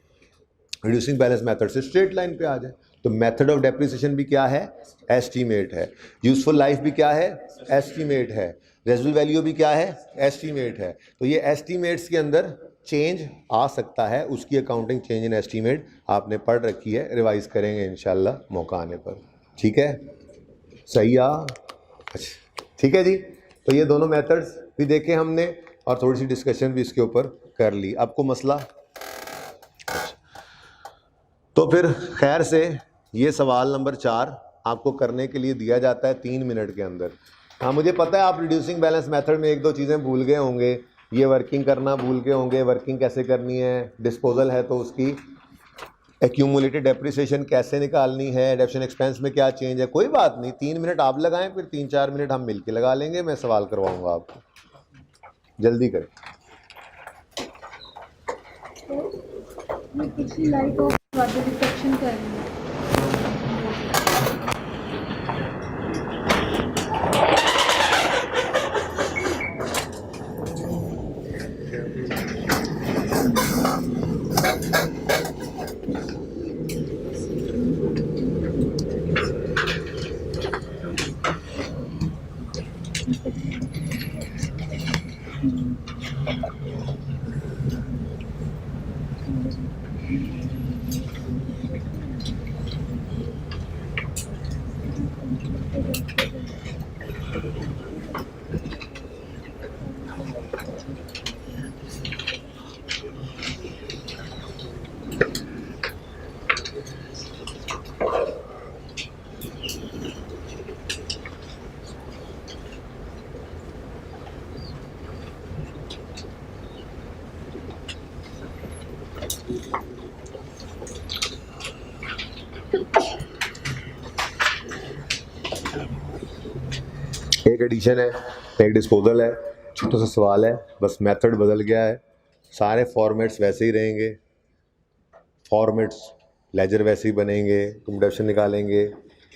रिड्यूसिंग बैलेंस मेथड से स्ट्रेट लाइन पे आ जाए। तो मेथड ऑफ डेप्रिसिएशन भी क्या है? एस्टीमेट है। यूजफुल लाइफ भी क्या है? एस्टीमेट है। रेजिडुअल वैल्यू भी क्या है? एस्टीमेट है। तो ये एस्टीमेट्स के अंदर चेंज आ सकता है, उसकी अकाउंटिंग चेंज इन एस्टीमेट आपने पढ़ रखी है, रिवाइज करेंगे इंशाल्लाह मौका आने पर, ठीक है। सही आ? अच्छा ठीक है जी। तो ये दोनों मेथड्स भी देखे हमने और थोड़ी सी डिस्कशन भी इसके ऊपर कर ली। आपको मसला? तो फिर खैर से ये सवाल नंबर 4 आपको करने के लिए दिया जाता है 3 मिनट के अंदर। हाँ मुझे पता है आप रिड्यूसिंग बैलेंस मेथड में 1-2 चीज़ें भूल गए होंगे, ये वर्किंग करना भूल गए होंगे, वर्किंग कैसे करनी है, डिस्पोजल है तो उसकी एक्यूमुलेटेड डेप्रिसिएशन कैसे निकालनी है, डेप्रिसिएशन एक्सपेंस में क्या चेंज है। कोई बात नहीं, 3 मिनट आप लगाएं, फिर 3-4 मिनट हम मिलके लगा लेंगे, मैं सवाल करवाऊँगा आपको, जल्दी करें। पिछली लाइफ ऑफ वाटर रिसेप्शन कर रही है। एक एडिशन है, एक डिस्पोजल है, छोटा सा सवाल है, बस मेथड बदल गया है, सारे फॉर्मेट्स वैसे ही रहेंगे, फॉर्मेट्स लेजर वैसे ही बनेंगे, तुम डेप्रिसिएशन निकालेंगे,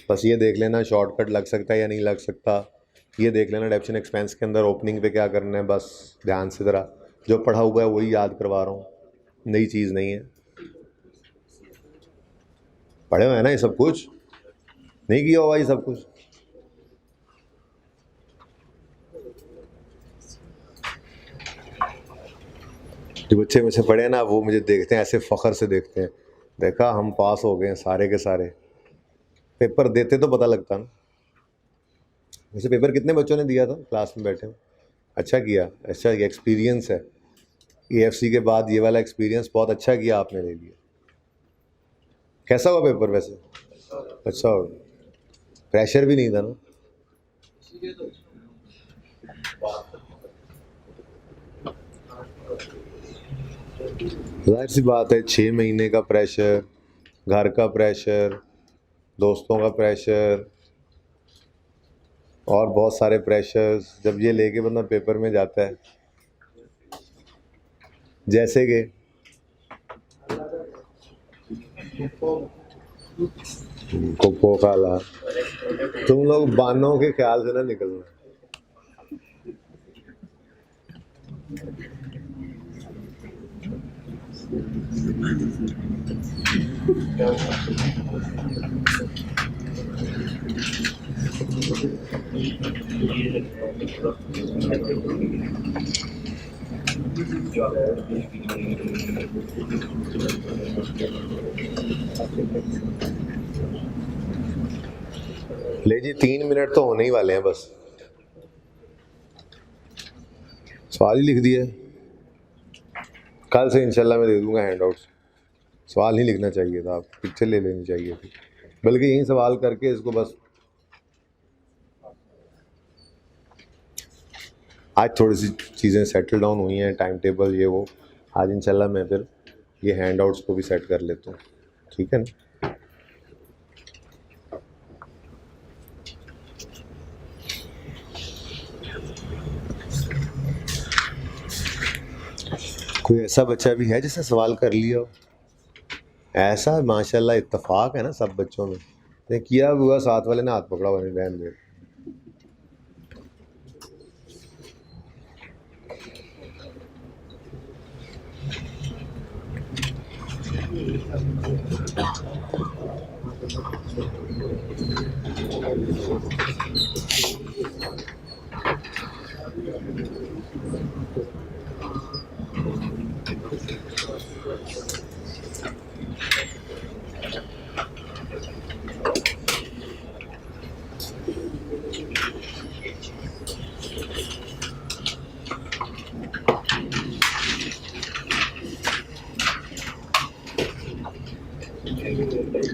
बस ये देख लेना शॉर्टकट लग सकता है या नहीं लग सकता, ये देख लेना डेप्रिसिएशन एक्सपेंस के अंदर ओपनिंग पे क्या करना है, बस ध्यान से ज़रा जो पढ़ा हुआ है वही याद करवा रहा हूँ, नई चीज़ नहीं है, पढ़े हुए हैं ना ये सब कुछ, नहीं किया होगा ये सब कुछ। जो बच्चे मुझसे पढ़े ना वो मुझे देखते हैं ऐसे फ़ख्र से देखते हैं, देखा हम पास हो गए हैं सारे के सारे। पेपर देते तो पता लगता ना। वैसे पेपर कितने बच्चों ने दिया था क्लास में बैठे हो? अच्छा किया, अच्छा किया, एक्सपीरियंस है। AFC के बाद ये वाला एक्सपीरियंस बहुत अच्छा किया आपने ले लिया। कैसा हुआ पेपर वैसे? अच्छा हो, प्रेशर भी नहीं था ना? जाहिर सी बात है, 6 महीने का प्रेशर, घर का प्रेशर, दोस्तों का प्रेशर और बहुत सारे प्रेशर्स जब ये लेके बंदा पेपर में जाता है, जैसे कि कोको काला, तुम लोग बानों के ख्याल से ना निकलना। ले जी 3 मिनट तो होने ही वाले हैं बस। सवाल ही लिख दिए, कल से इंशाल्लाह मैं दे दूंगा हैंडआउट्स। सवाल ही लिखना चाहिए था, आप पिक्चर ले लेनी चाहिए थी, बल्कि यही सवाल करके इसको बस। आज थोड़ी सी चीज़ें सेटल डाउन हुई हैं, टाइम टेबल ये वो। आज इंशाल्लाह मैं फिर ये हैंडआउट्स को भी सेट कर लेता हूँ, ठीक है ना? कोई ऐसा बच्चा भी है जिसने सवाल कर लिया हो? ऐसा माशाल्लाह इत्तेफाक है ना सब बच्चों में। ने किया हुआ, साथ वाले ने हाथ पकड़ा हुआ, नहीं रहने दे।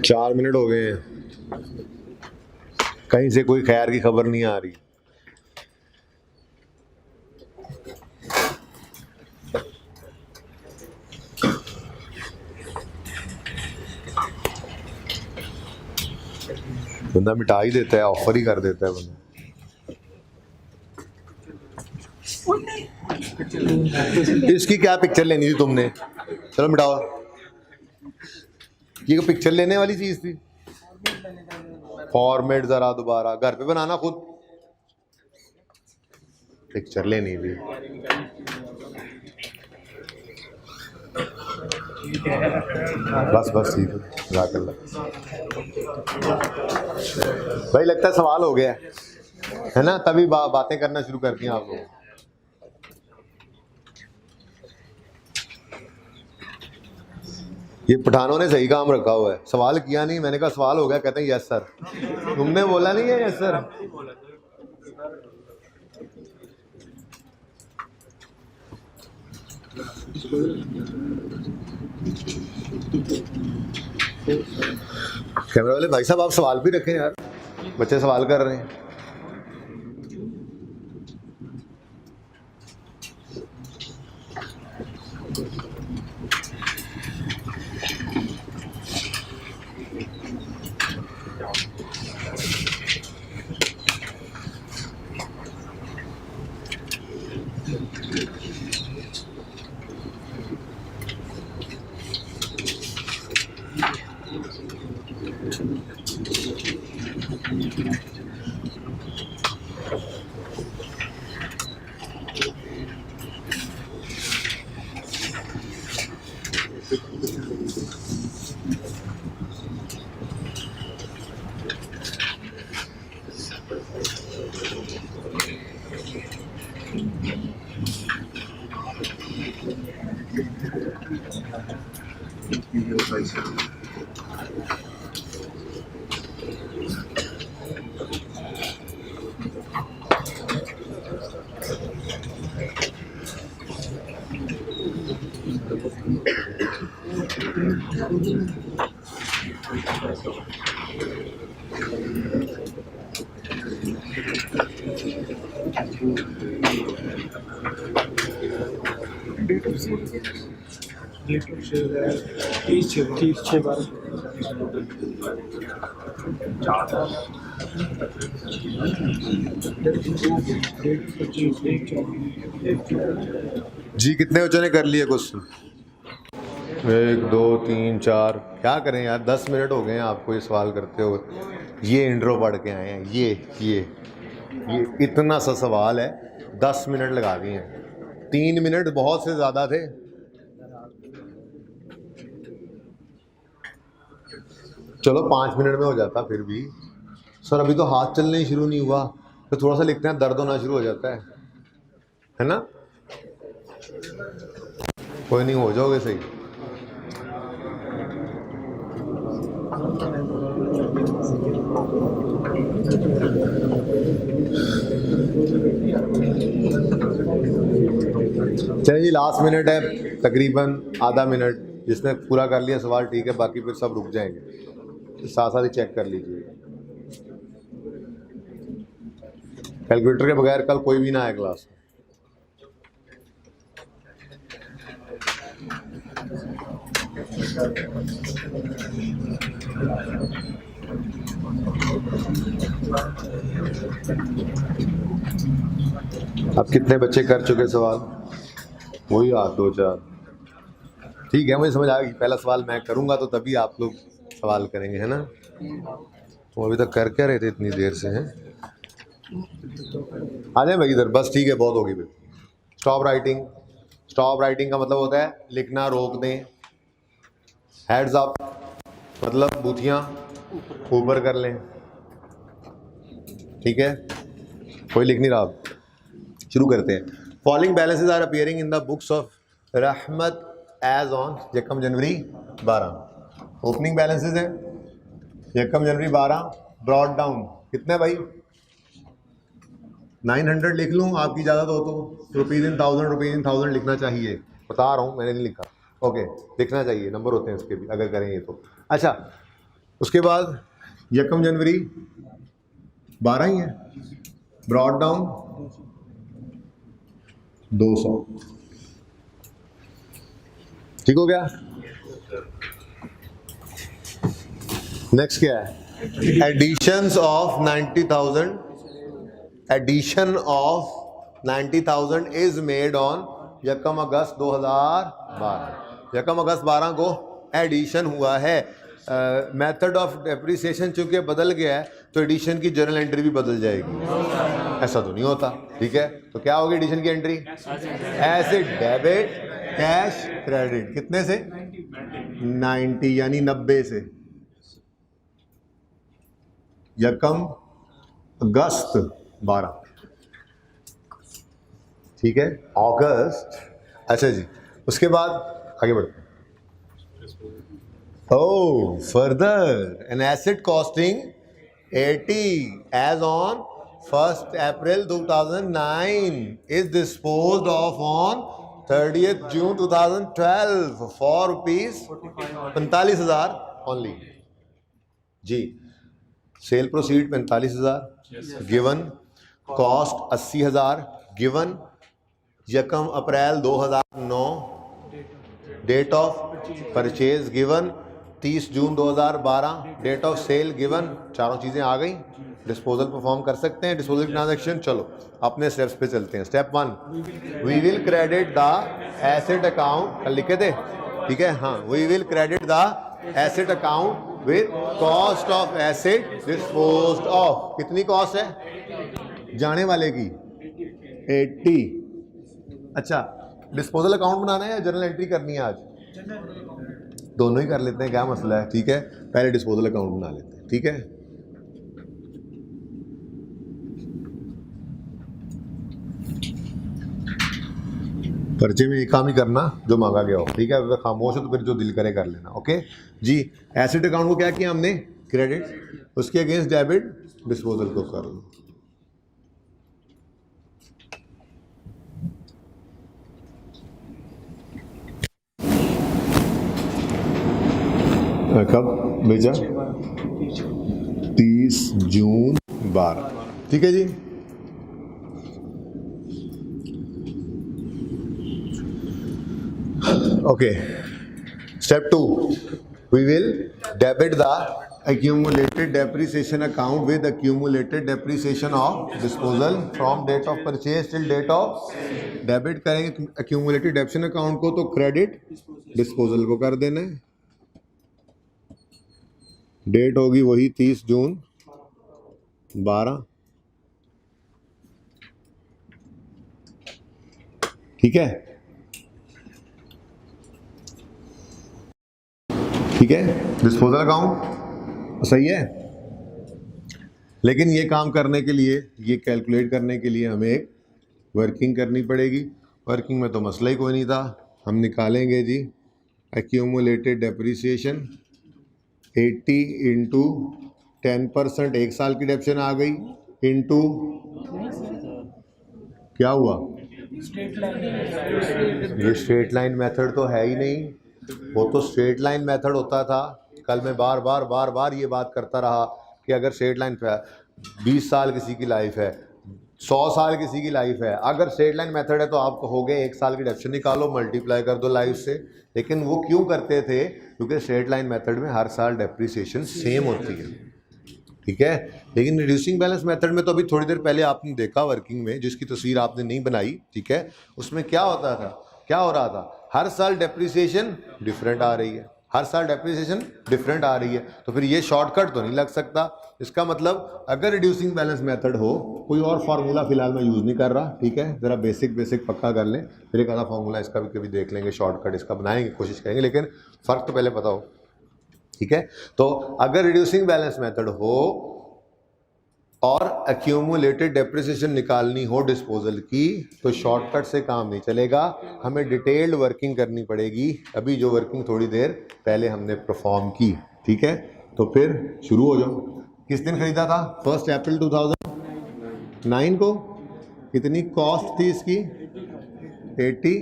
चार मिनट हो गए हैं, कहीं से कोई खैर की खबर नहीं आ रही। बंदा मिटा ही देता है, ऑफर ही कर देता है बंदा। इसकी क्या पिक्चर लेनी थी तुमने? चलो मिटाओ। ये पिक्चर लेने वाली चीज थी? फॉर्मेट जरा दोबारा घर पे बनाना खुद। पिक्चर लेनी थी। बस बस ठीक है, जज़ाकल्लाह भाई। लगता है सवाल हो गया है ना, तभी बातें करना शुरू कर दी आप लोग। ये पठानों ने सही काम रखा हुआ है, सवाल किया नहीं, मैंने कहा सवाल हो गया, कहते हैं यस सर। तुमने बोला नहीं है यस सर? कैमरा वाले भाई साहब आप सवाल भी रखें यार, बच्चे सवाल कर रहे हैं। तीस छः बार जी कितने बच्चों ने कर लिए क्वेश्चन? 1 2 3 4। क्या करें यार, 10 मिनट हो गए हैं आपको ये सवाल करते हुए। ये इंट्रो पढ़ के आए हैं, ये इतना सा सवाल है, 10 मिनट लगा दिए हैं। 3 मिनट बहुत से ज़्यादा थे। चलो 5 मिनट में हो जाता फिर भी। सर अभी तो हाथ चलने ही शुरू नहीं हुआ, तो थोड़ा सा लिखते हैं, दर्द होना शुरू हो जाता है ना? कोई नहीं, हो जाओगे सही। चलिए जी, लास्ट मिनट है, तकरीबन आधा मिनट। जिसने पूरा कर लिया सवाल ठीक है, बाकी फिर सब रुक जाएंगे। साथ साथ ही चेक कर लीजिए। कैलकुलेटर के बगैर कल कोई भी ना आए क्लास में। अब कितने बच्चे कर चुके सवाल? वही 8 2 4। ठीक है, मुझे समझ आ गई। पहला सवाल मैं करूंगा तो तभी आप लोग सवाल करेंगे, है ना? तो अभी तक कर क्या रहे थे इतनी देर से? हैं, आ जाए भाई इधर। बस ठीक है, बहुत होगी फिर। Stop writing. स्टॉप राइटिंग का मतलब होता है लिखना रोक दें। हेड्स अप मतलब बूथियां ऊपर कर लें। ठीक है, कोई लिख नहीं रहा। अब शुरू करते हैं। Following balances are appearing in the books of Rahmat as on यकम जनवरी 12। ओपनिंग बैलेंसेस हैं यकम जनवरी 12। ब्रॉड डाउन कितने भाई? 900 लिख लूँ, आपकी इजाज़त हो तो। ₹1000 लिखना चाहिए, बता रहा हूँ, मैंने नहीं लिखा। ओके, लिखना चाहिए, नंबर होते हैं उसके भी अगर करेंगे तो। अच्छा, उसके बाद यकम जनवरी 12 ही है। Brought down 200। ठीक हो गया? नेक्स्ट क्या है? Additions of 90,000। Addition of 90,000 is made on यकम अगस्त 2012। यकम अगस्त 12 को एडिशन हुआ है। मेथड ऑफ डेप्रिसिएशन चूंकि बदल गया है तो एडिशन की जर्नल एंट्री भी बदल जाएगी। ऐसा तो नहीं होता। ठीक है, तो क्या होगी एडिशन की entry? Acid debit cash credit. कितने से? 90 यानी 90 से। यकम अगस्त 12। ठीक है, अगस्त। अच्छा जी, उसके बाद आगे बढ़ते हैं। Oh, further, an asset costing 80 as on 1st April 2009 is disposed of on 30th June 2012 for rupees 45,000 only. जी, sale proceed 45,000 given, cost 80,000 given, यकम April 2009, date of purchase given 30 June 2012, date of sale given. चारों चीज़ें आ गई। Disposal perform कर सकते हैं, disposal transaction. चलो अपने स्टेप्स पे चलते हैं। Step 1, we will credit the asset account. कल लिखे थे, ठीक है? हाँ, we will credit the asset account with cost of asset disposed of. कितनी कॉस्ट है जाने वाले की? 80। अच्छा, डिस्पोजल अकाउंट बनाना है या जर्नल एंट्री करनी है? आज दोनों ही कर लेते हैं, क्या मसला है? ठीक है, पहले डिस्पोजल अकाउंट बना लेते हैं। ठीक है, पर्चे में एक काम ही करना जो मांगा गया हो, ठीक है। अगर खामोश हो तो फिर जो दिल करे कर लेना, ओके जी। एसेट अकाउंट को क्या किया हमने, क्रेडिट, उसके अगेंस्ट डेबिट डिस्पोजल को कर लो। कब भेजा, 30 जून 12, ठीक है जी। Okay, step 2, we will debit the accumulated depreciation account with accumulated depreciation of disposal from date of purchase till date of, debit करेंगे accumulated depreciation account को, तो क्रेडिट डिस्पोजल को कर देना है। डेट होगी वही 30 जून 12, ठीक है, ठीक है। डिस्पोजल अकाउंट सही है, लेकिन ये काम करने के लिए, ये कैलकुलेट करने के लिए हमें एक वर्किंग करनी पड़ेगी। वर्किंग में तो मसला ही कोई नहीं था, हम निकालेंगे जी एक्यूमुलेटेड डेप्रिसिएशन 80 इंटू 10%, एक साल की डेप्शन आ गई, इंटू क्या हुआ, ये स्ट्रेट लाइन मेथड तो है ही नहीं, वो तो स्ट्रेट लाइन मेथड होता था। कल मैं बार बार ये बात करता रहा कि अगर स्ट्रेट लाइन पे 20 साल किसी की लाइफ है, 100 साल किसी की लाइफ है, अगर स्ट्रेट लाइन मेथड है तो आप कहोगे 1 साल की डेप्शन निकालो, मल्टीप्लाई कर दो लाइफ से। लेकिन वो क्यों करते थे, क्योंकि स्ट्रेट लाइन मेथड में हर साल डेप्रिसिएशन सेम होती है, ठीक है। लेकिन रिड्यूसिंग बैलेंस मेथड में तो अभी थोड़ी देर पहले आपने देखा वर्किंग में, जिसकी तस्वीर आपने नहीं बनाई, ठीक है, उसमें क्या होता था, क्या हो रहा था, हर साल डेप्रिसिएशन डिफरेंट आ रही है, हर साल डेप्रिसिएशन डिफरेंट आ रही है। तो फिर ये शॉर्टकट तो नहीं लग सकता। इसका मतलब अगर रिड्यूसिंग बैलेंस मेथड हो, कोई और फार्मूला फिलहाल मैं यूज़ नहीं कर रहा, ठीक है, ज़रा बेसिक पक्का कर लें, फिर एक आधा फार्मूला इसका भी कभी देख लेंगे, शॉर्टकट इसका बनाएंगे, कोशिश करेंगे, लेकिन फ़र्क तो पहले पता हो, ठीक है। तो अगर रिड्यूसिंग बैलेंस मेथड हो और एक्यूमुलेटेड डेप्रिसिएशन निकालनी हो डिस्पोजल की, तो शॉर्टकट से काम नहीं चलेगा, हमें डिटेल्ड वर्किंग करनी पड़ेगी। अभी जो वर्किंग थोड़ी देर पहले हमने परफॉर्म की, ठीक है, तो फिर शुरू हो जाओ। किस दिन खरीदा था, 1 अप्रैल 2009 को। कितनी कॉस्ट थी इसकी, 80,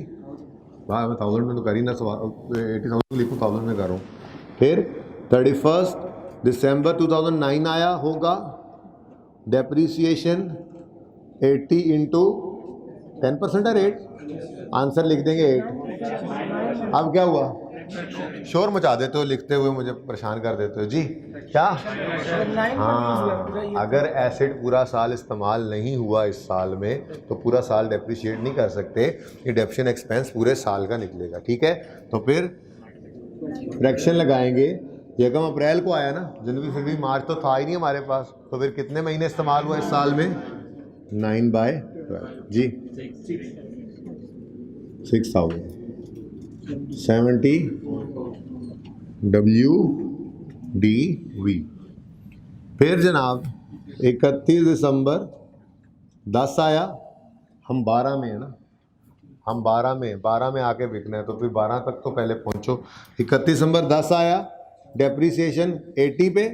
वाह मैं 1000 में तो कर ही ना, 80,000 लिखूँ, 1000 में कर रहा हूँ। फिर 31 दिसंबर 2009 आया होगा, डेप्रीसिएशन 80 इंटू 10% है रेट, आंसर लिख देंगे 8। अब क्या हुआ, शोर मचा देते हो, लिखते हुए मुझे परेशान कर देते हो जी, क्या, हाँ, अगर एसेट पूरा साल इस्तेमाल नहीं हुआ इस साल में, तो पूरा साल डेप्रिशिएट नहीं कर सकते, ये डेप्शन एक्सपेंस पूरे साल का निकलेगा, ठीक है। तो फिर फ्रैक्शन लगाएंगे, यकम अप्रैल को आया ना, जनवरी फरवरी मार्च तो था ही नहीं हमारे पास, तो फिर कितने महीने इस्तेमाल हुआ इस साल में, 9/12 जी, 6000 70 WDV। फिर जनाब 31 दिसंबर 10 आया, हम 12 में है ना, हम 12 में आके बिकना है, तो फिर 12 तक तो पहले पहुंचो। 31 दिसंबर 10 आया, डेप्रीसिएशन 80 पे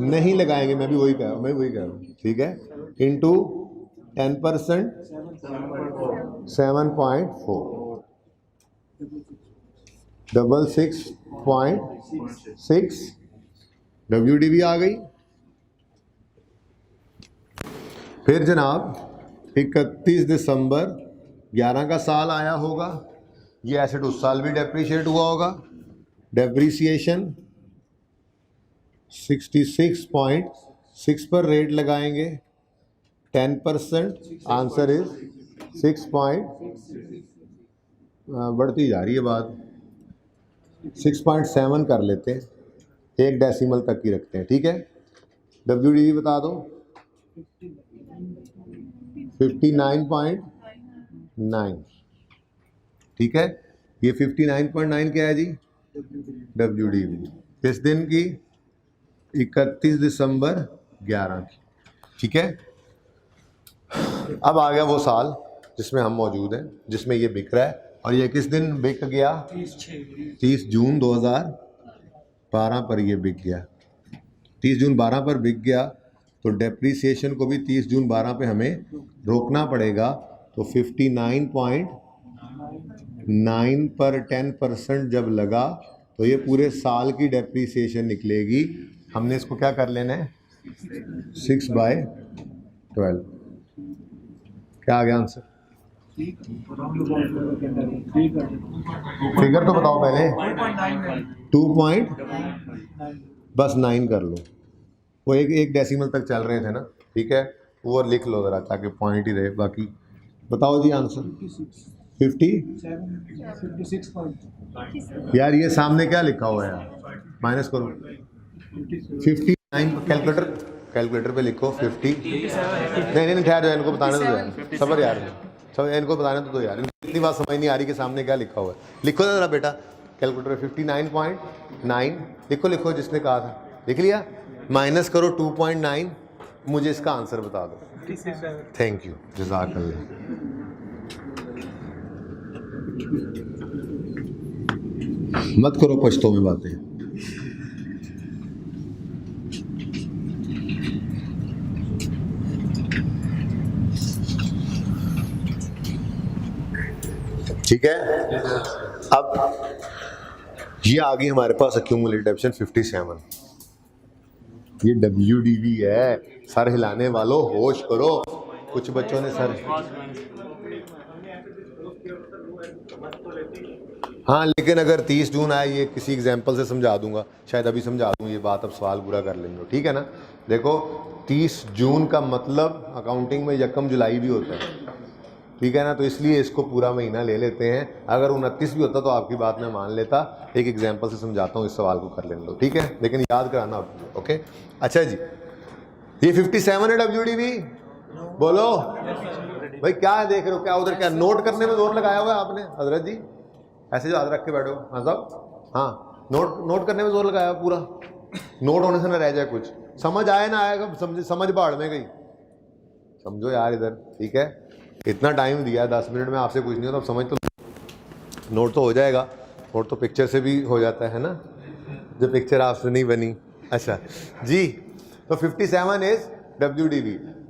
नहीं लगाएंगे, मैं भी वही कह रहा हूँ, ठीक है, इंटू 10% 7.4 66.6 WDV आ गई। फिर जनाब 31 दिसंबर 11 का साल आया होगा, ये एसेट उस साल भी डेप्रीशिएट हुआ होगा, डेप्रीसिएशन 66.6 पर रेट लगाएंगे, 10%, आंसर इज 6 बढ़ती जा रही है बात, 6.7 कर लेते हैं, एक डेसिमल तक ही रखते हैं, ठीक है। WDV बता दो, 59.9, ठीक है, ये 59.9 क्या है जी, WDV किस दिन की, 31 दिसंबर 11 की, ठीक है। अब आ गया वो साल जिसमें हम मौजूद हैं, जिसमें ये बिक रहा है, और ये किस दिन बिक गया? 30 जून 2012 पर ये बिक गया। 30 जून 12 पर बिक गया तो डेप्रीसिएशन को भी 30 जून 12 पे हमें रोकना पड़ेगा। तो 59.9 पर 10% जब लगा तो ये पूरे साल की डेप्रीसिएशन निकलेगी। हमने इसको क्या कर लेना है? 6/12। क्या आ गया आंसर? फिगर तो बताओ पहले। 2.9 बस 9 कर लो। वो एक डेसिमल तक चल रहे थे ना, ठीक है, वो लिख लो ज़रा ताकि पॉइंट ही रहे। बाकी बताओ जी आंसर। 56 यार ये सामने क्या लिखा हुआ है यार? माइनस करो। 59 कैलकुलेटर पे लिखो 50। नहीं ठहर जाओ, इनको बताने दो यार, सबर यार, सब इनको बताने तो दो यार। इतनी बात समझ नहीं आ रही कि सामने क्या लिखा हुआ है। लिखो ना ज़रा बेटा कैलकुलेटर पे 59.9 लिखो जिसने कहा था। लिख लिया? माइनस करो 2.9, मुझे इसका आंसर बता दो। थैंक यू, जज़ाकल्लाह। मत करो पश्तो में बातें। ठीक है, अब ये आ गई हमारे पास एक्यूमुलेटेड डेप्शन 57। ये WDV है। सर हिलाने वालों होश करो। कुछ बच्चों ने सर, हाँ लेकिन अगर 30 जून आए, ये किसी एग्जाम्पल से समझा दूंगा, शायद अभी समझा दूँ ये बात, अब सवाल पूरा कर लेंगे, ठीक है ना। देखो 30 जून का मतलब अकाउंटिंग में यकम जुलाई भी होता है, ठीक है ना, तो इसलिए इसको पूरा महीना ले लेते हैं। अगर 29 भी होता तो आपकी बात मैं मान लेता। एक एग्जाम्पल से समझाता हूँ, इस सवाल को कर लेने दो, ठीक है, लेकिन याद कराना आप। ओके अच्छा जी, ये 57 है WDV। बोलो भाई क्या देख रहे हो? क्या उधर क्या नोट करने में जोर लगाया हुआ है आपने? हजरत जी ऐसे जो याद रख के बैठो। हाँ साहब, हाँ नोट करने में जोर लगाया पूरा। नोट होने से ना रह जाए कुछ, समझ आए ना आएगा, समझ बाढ़ में गई, समझो यार इधर, ठीक है। इतना टाइम दिया है, 10 मिनट में आपसे कुछ नहीं होता, तो समझ तो नोट तो हो जाएगा। नोट तो पिक्चर से भी हो जाता है ना, जो पिक्चर आपसे नहीं बनी। अच्छा जी, तो 57 इज WDV।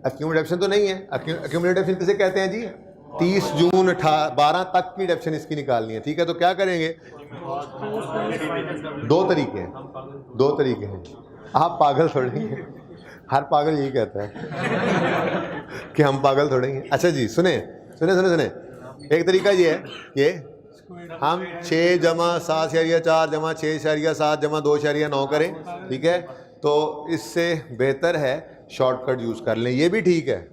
एक्यूमुलेशन तो नहीं है। एक्यूमुलेटिव किसे कहते हैं जी? 30 जून 12 तक की डेप्शन इसकी निकालनी है, ठीक है। तो क्या करेंगे? दो तरीके हैं। आप पागल थोड़े हैं, हर पागल यही कहता है कि हम पागल थोड़े हैं। अच्छा जी सुने, एक तरीका ये है कि हम 6 जमा 7/4 जमा 6/7 जमा 2/9 करें, ठीक है। तो इससे बेहतर है शॉर्टकट यूज़ कर लें, ये भी ठीक है।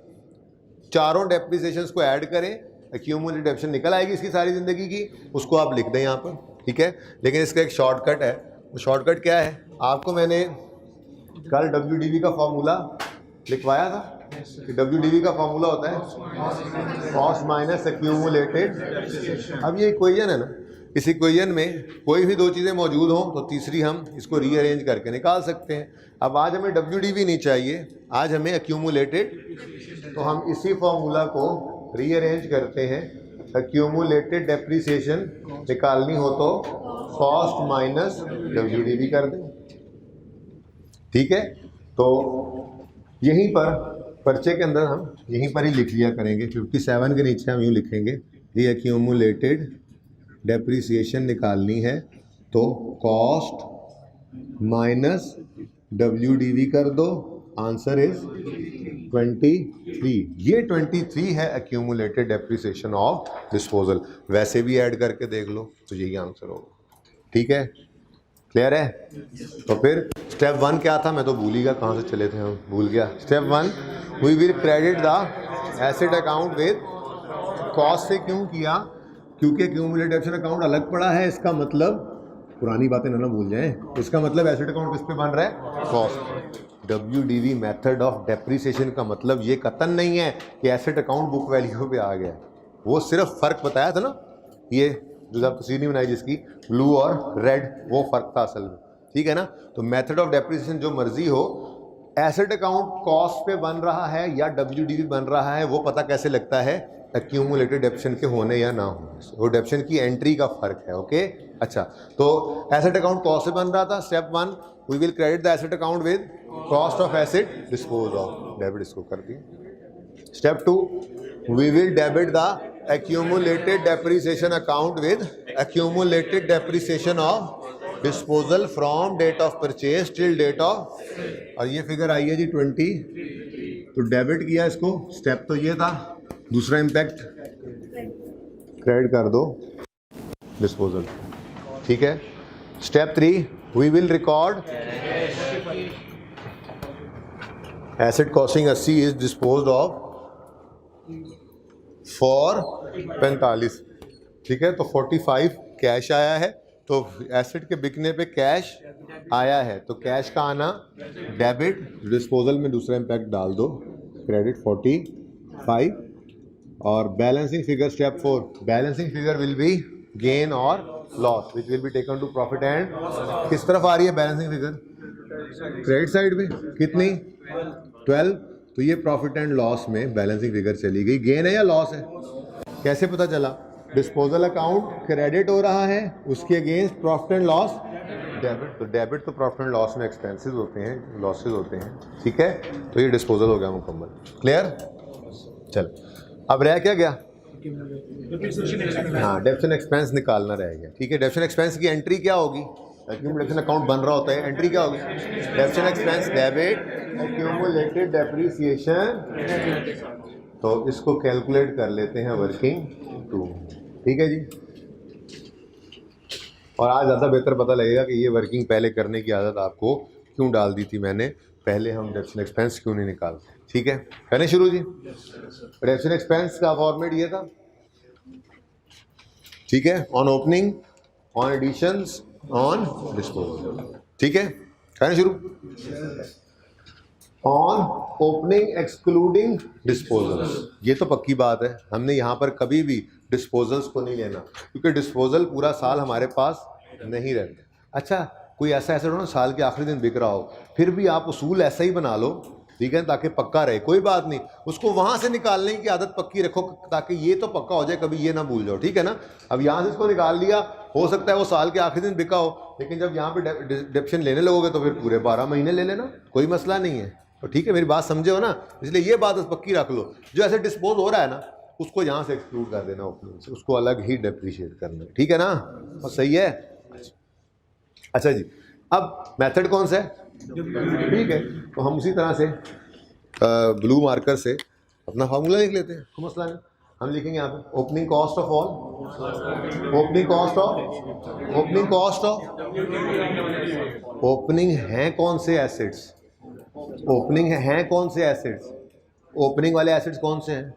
चारों डेप्रिसिएशंस को ऐड करें, एक्यूमुलेटेड डेप्शन निकल आएगी इसकी सारी ज़िंदगी की, उसको आप लिख दें यहाँ पर, ठीक है। लेकिन इसका एक शॉर्टकट है। वो शॉर्टकट क्या है? आपको मैंने कल WDV का फॉर्मूला लिखवाया था कि WDV का फॉर्मूला होता है कॉस्ट माइनस एक्यूमुलेटेड। अब ये इक्वेशन है ना, इस इक्वेशन में कोई भी दो चीज़ें मौजूद हों तो तीसरी हम इसको रीअरेंज करके निकाल सकते हैं। अब आज हमें WDV नहीं चाहिए, आज हमें एक्यूमुलेटेड, तो हम इसी फॉर्मूला को रीअरेंज करते हैं। एक्यूमुलेटेड डेप्रिसिएशन निकालनी हो तो कॉस्ट माइनस WDV कर दें, ठीक है। तो यहीं पर पर्चे के अंदर हम यहीं पर ही लिख लिया करेंगे। 57 के नीचे हम यूँ लिखेंगे, ये एक्यूमुलेटेड डेप्रिसिएशन निकालनी है तो कॉस्ट माइनस WDV कर दो, आंसर इज 23। ये 23 है एक्यूमुलेटेड डेप्रिसिएशन ऑफ डिस्पोजल। वैसे भी ऐड करके देख लो तो यही आंसर होगा, ठीक है। क्लियर है? तो फिर स्टेप 1 क्या था? मैं तो भूल ही गया, कहाँ से चले थे हम, भूल गया। Step 1, we will credit the asset account with cost. से क्यों किया? क्योंकि एक्यूमुलेटेड डेप्शन अकाउंट अलग पड़ा है, इसका मतलब पुरानी बातें ना भूल जाएं, इसका मतलब एसेट अकाउंट किस पे बन रहा है? Cost. WDV method of depreciation का मतलब ये कतन नहीं है कि एसेट अकाउंट बुक वैल्यू पे आ गया, वो सिर्फ फ़र्क बताया था ना, ये जो आप तस्वीर नहीं बनाई जिसकी ब्लू और रेड, वो फ़र्क था असल में, ठीक है ना। तो मेथड ऑफ डेप्रिसिएशन जो मर्जी हो, एसेट अकाउंट कॉस्ट पे बन रहा है या WDV बन रहा है, वो पता कैसे लगता है? एक्यूमुलेटेड डेप्शन के होने या ना होने से, वो डेप्शन की एंट्री का फर्क है। ओके अच्छा, तो एसेट अकाउंट कॉस्ट से बन रहा था। Step 1 we will credit the asset account with cost of asset dispose of, debit इसको कर दिया। Step 2 we will debit the accumulated depreciation account with accumulated depreciation of disposal from date of purchase till date of, और ये figure आई है जी 20, तो debit किया इसको। Step तो ये था। दूसरा इम्पैक्ट क्रेडिट कर दो डिस्पोजल, ठीक है। Step 3 we will record asset costing 80 is disposed of for 45, ठीक है। तो 45 कैश आया है, तो एसेट के बिकने पे कैश आया है, तो कैश का आना डेबिट, डिस्पोजल में दूसरा इम्पैक्ट डाल दो, क्रेडिट 45। और balancing figure step 4, balancing figure will be gain और loss which will be taken to profit and, किस तरफ आ रही है बैलेंसिंग फिगर? क्रेडिट साइड में। कितनी? 12। तो ये प्रॉफिट एंड लॉस में बैलेंसिंग फिगर चली गई। गेन है या लॉस है? कैसे पता चला? डिस्पोजल अकाउंट क्रेडिट हो रहा है, उसके against profit and loss debit. तो डेबिट तो प्रॉफिट एंड लॉस में एक्सपेंसेस होते हैं, लॉसेस होते हैं, ठीक है। तो ये डिस्पोजल हो गया मुकम्मल। क्लियर? चल, अब रह क्या गया? हाँ, डेप्शन एक्सपेंस निकालना रह गया, ठीक है। डेप्शन एक्सपेंस की एंट्री क्या होगी? एक्यूमुलेशन अकाउंट बन रहा होता है, एंट्री क्या होगी? डेप्शन एक्सपेंस डेबिट एक्यूमुलेटेड डेप्रिसिएशन, तो इसको कैलकुलेट कर लेते हैं वर्किंग टू, ठीक है जी। और आज ज़्यादा बेहतर पता लगेगा कि ये वर्किंग पहले करने की आदत आपको क्यों डाल दी थी मैंने, पहले हम डेप्शन एक्सपेंस क्यों नहीं निकालते, ठीक है। करें शुरू जी। डेप्शन एक्सपेंस का फॉर्मेट ये था, ठीक है। On opening, on additions, on disposal, ठीक है। करें शुरू। ऑन ओपनिंग एक्सक्लूडिंग डिस्पोजल्स, ये तो पक्की बात है, हमने यहाँ पर कभी भी डिस्पोजल्स को नहीं लेना, क्योंकि डिस्पोजल पूरा साल हमारे पास नहीं रहते। अच्छा, कोई ऐसा हो ना साल के आखिरी दिन बिक रहा हो, फिर भी आप उसूल ऐसा ही बना लो, ठीक है, ताकि पक्का रहे। कोई बात नहीं, उसको वहाँ से निकालने की आदत पक्की रखो ताकि ये तो पक्का हो जाए, कभी ये ना भूल जाओ, ठीक है ना। अब यहाँ से इसको निकाल लिया, हो सकता है वो साल के आखिरी दिन बिका हो, लेकिन जब यहाँ पे डेप्शन लेने लगोगे तो फिर पूरे 12 महीने ले लेना, कोई मसला नहीं है। तो ठीक है, मेरी बात समझे हो ना, इसलिए ये बात पक्की रख लो। जो ऐसे डिस्पोज हो रहा है ना, उसको यहाँ से एक्सक्लूड कर देना ओपनिंग से, उसको अलग ही डेप्रिशिएट करना, ठीक है ना। और सही है। अच्छा जी, अब मेथड कौन सा है? ठीक है, तो हम उसी तरह से ब्लू मार्कर से अपना फार्मूला लिख लेते हैं, कोई मसला नहीं। हम लिखेंगे यहाँ पे opening cost of all, opening cost of opening है कौन से एसेट्स? ओपनिंग हैं कौन से एसेट्स? ओपनिंग वाले एसेट्स कौन से हैं?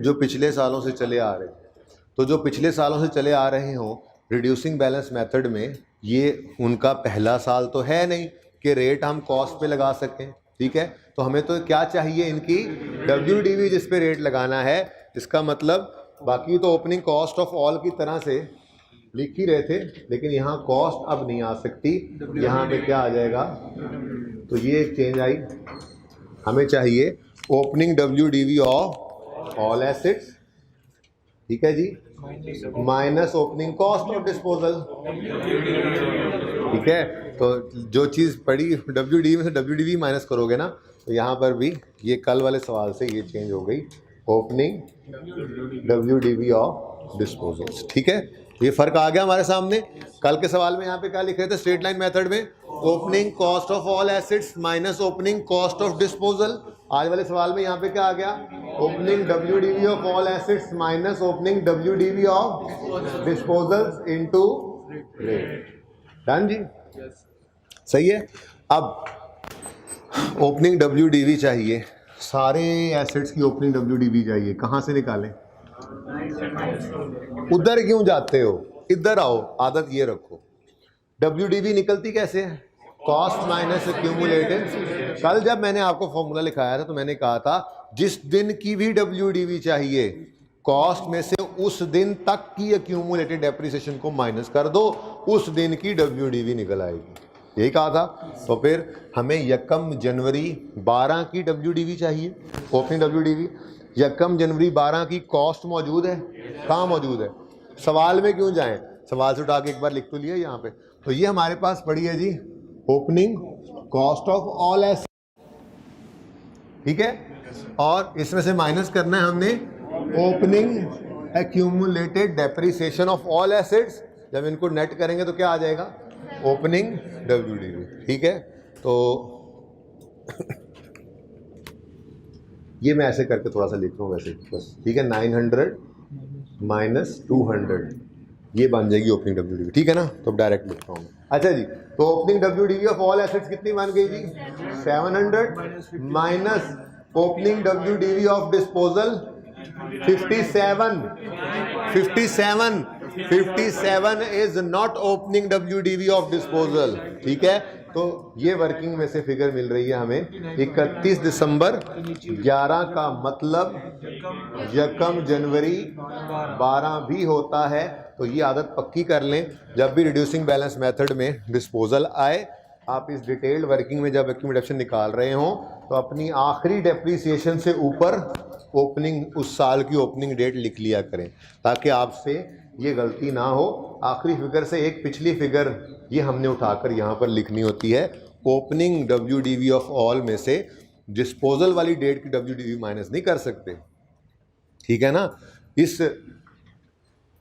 जो पिछले सालों से चले आ रहे हैं। तो जो पिछले सालों से चले आ रहे हों, रिड्यूसिंग बैलेंस मेथड में ये उनका पहला साल तो है नहीं कि रेट हम कॉस्ट पे लगा सकें, ठीक है। तो हमें तो क्या चाहिए, इनकी WDV जिस पे रेट लगाना है। इसका मतलब बाकी तो ओपनिंग कॉस्ट ऑफ ऑल की तरह से लिख ही रहे थे, लेकिन यहाँ कॉस्ट अब नहीं आ सकती, यहाँ पे क्या आ जाएगा? तो ये एक चेंज आई, हमें चाहिए opening WDV of all assets, ठीक है जी, minus opening cost of disposal, ठीक है। तो जो चीज़ पड़ी WDV में से WDV माइनस करोगे ना, तो यहाँ पर भी ये कल वाले सवाल से ये चेंज हो गई, ओपनिंग WDV ऑफ डिस्पोजल्स, ठीक है। ये फ़र्क आ गया हमारे सामने। कल के सवाल में यहाँ पे क्या लिख रहे थे स्ट्रेट लाइन मेथड में? Opening cost of all assets minus opening cost of disposal. आज वाले सवाल में यहाँ पे क्या आ गया? Opening WDV of all assets minus opening WDV of disposals into rate. Done जी, सही है। अब ओपनिंग WDV चाहिए, सारे एसेट्स की ओपनिंग WDV चाहिए, कहाँ से निकालें? उधर क्यों जाते हो, इधर आओ, आदत ये रखो। WDV निकलती कैसे है? Cost minus accumulated. कल जब मैंने आपको फॉर्मूला लिखाया था तो मैंने कहा था जिस दिन की भी WDV चाहिए, कॉस्ट में से उस दिन तक की एक्यूमुलेटेड डेप्रिसिएशन को माइनस कर दो, उस दिन की WDV निकल आएगी, यही कहा था। तो फिर हमें 1 जनवरी 12 की WDV चाहिए, ओपनिंग WDV। यकम जनवरी 12 की कॉस्ट मौजूद है? कहाँ मौजूद है? सवाल में क्यों जाएं, सवाल से उठा के एक बार लिख तो लिया यहाँ पे। तो ये हमारे पास पड़ी है जी opening cost of all assets, ठीक है, और इसमें से माइनस करना है हमने opening accumulated depreciation of all assets. जब इनको नेट करेंगे तो क्या आ जाएगा? ओपनिंग WDV, ठीक है। तो ये मैं ऐसे करके थोड़ा सा लिख रहा हूँ वैसे बस, ठीक है। 900 माइनस 200 ये बन जाएगी ओपनिंग WDV, ठीक है ना। तो अब डायरेक्ट लिख रहा हूँ। अच्छा जी, तो opening WDV of all assets कितनी बन गई जी? 700 minus opening WDV of disposal 57 is not opening WDV of disposal, ठीक है। तो ये वर्किंग में से फिगर मिल रही है हमें 31 दिसंबर 11 का मतलब यकम जनवरी 12 भी होता है। तो ये आदत पक्की कर लें, जब भी रिड्यूसिंग बैलेंस मेथड में डिस्पोजल आए, आप इस डिटेल्ड वर्किंग में जब एक्यूमुलेशन निकाल रहे हों तो अपनी आखिरी डेप्रिसिएशन से ऊपर ओपनिंग, उस साल की ओपनिंग डेट लिख लिया करें, ताकि आपसे ये गलती ना हो। आखिरी फिगर से एक पिछली फिगर ये हमने उठाकर यहाँ पर लिखनी होती है। ओपनिंग WDV ऑफ ऑल में से डिस्पोजल वाली डेट की WDV माइनस नहीं कर सकते, ठीक है ना। इस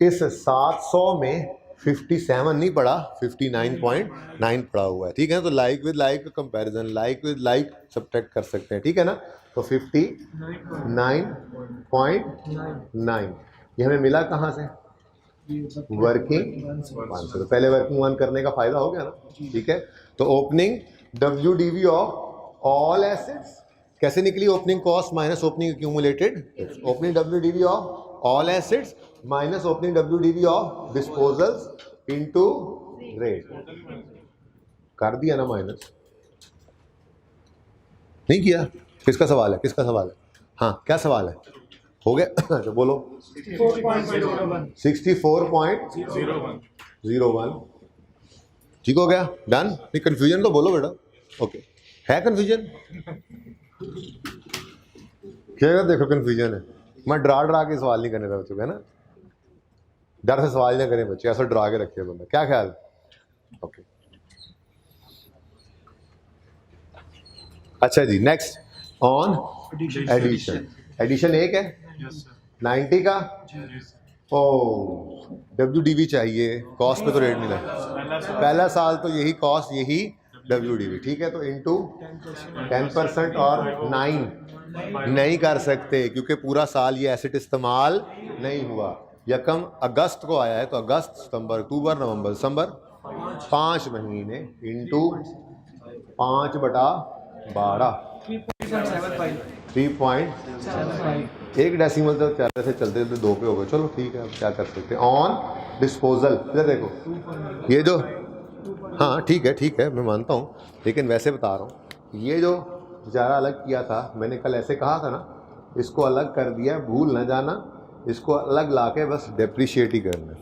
700 में 57 नहीं पड़ा, 59.9 पड़ा हुआ है, ठीक है। तो लाइक विद लाइक का comparison, like with like subtract कर सकते हैं, ठीक है ना। तो 59.9 ये हमें मिला कहाँ से? वर्किंग 1 से। तो पहले वर्किंग 1 करने का फायदा हो गया ना, ठीक है। तो opening WDV of all assets कैसे निकली? Opening cost minus opening accumulated, opening WDV of all assets minus opening WDV of disposals into rate. कर दिया ना माइनस? नहीं किया? किसका सवाल है? किसका सवाल है? हाँ, क्या सवाल है? हो गया? तो बोलो। 64.01 ठीक हो गया, डन। नहीं कंफ्यूजन तो बोलो बेटा। ओके, है कंफ्यूजन? क्या देखो कंफ्यूजन है, मैं डरा के सवाल नहीं करने रहा बच्चों का ना, डर से सवाल नहीं करें बच्चे, ऐसा डरा के रखे बंदा। क्या ख्याल? ओके, अच्छा जी, नेक्स्ट ऑन एडिशन। एडिशन एक है 90 का। ओ WDV चाहिए, कॉस्ट पे तो रेट मिला। पहला साल तो यही कॉस्ट, यही WDV, ठीक है। तो इनटू 10% और 9 नहीं कर सकते क्योंकि पूरा साल ये एसेट इस्तेमाल नहीं हुआ। यकम अगस्त को आया है तो अगस्त, सितंबर, अक्टूबर, नवंबर, दिसंबर, 5 महीने इंटू 5/12 3.75। एक डेसिमल तो चलते से चलते 2 पे हो गए, चलो ठीक है, अब क्या कर सकते हैं। ऑन डिस्पोजल, इधर देखो, ये जो, हाँ ठीक है मैं मानता हूँ, लेकिन वैसे बता रहा हूँ, ये जो बेचारा अलग किया था, मैंने कल ऐसे कहा था ना, इसको अलग कर दिया, भूल ना जाना, इसको अलग ला के बस डेप्रिशिएट ही करना,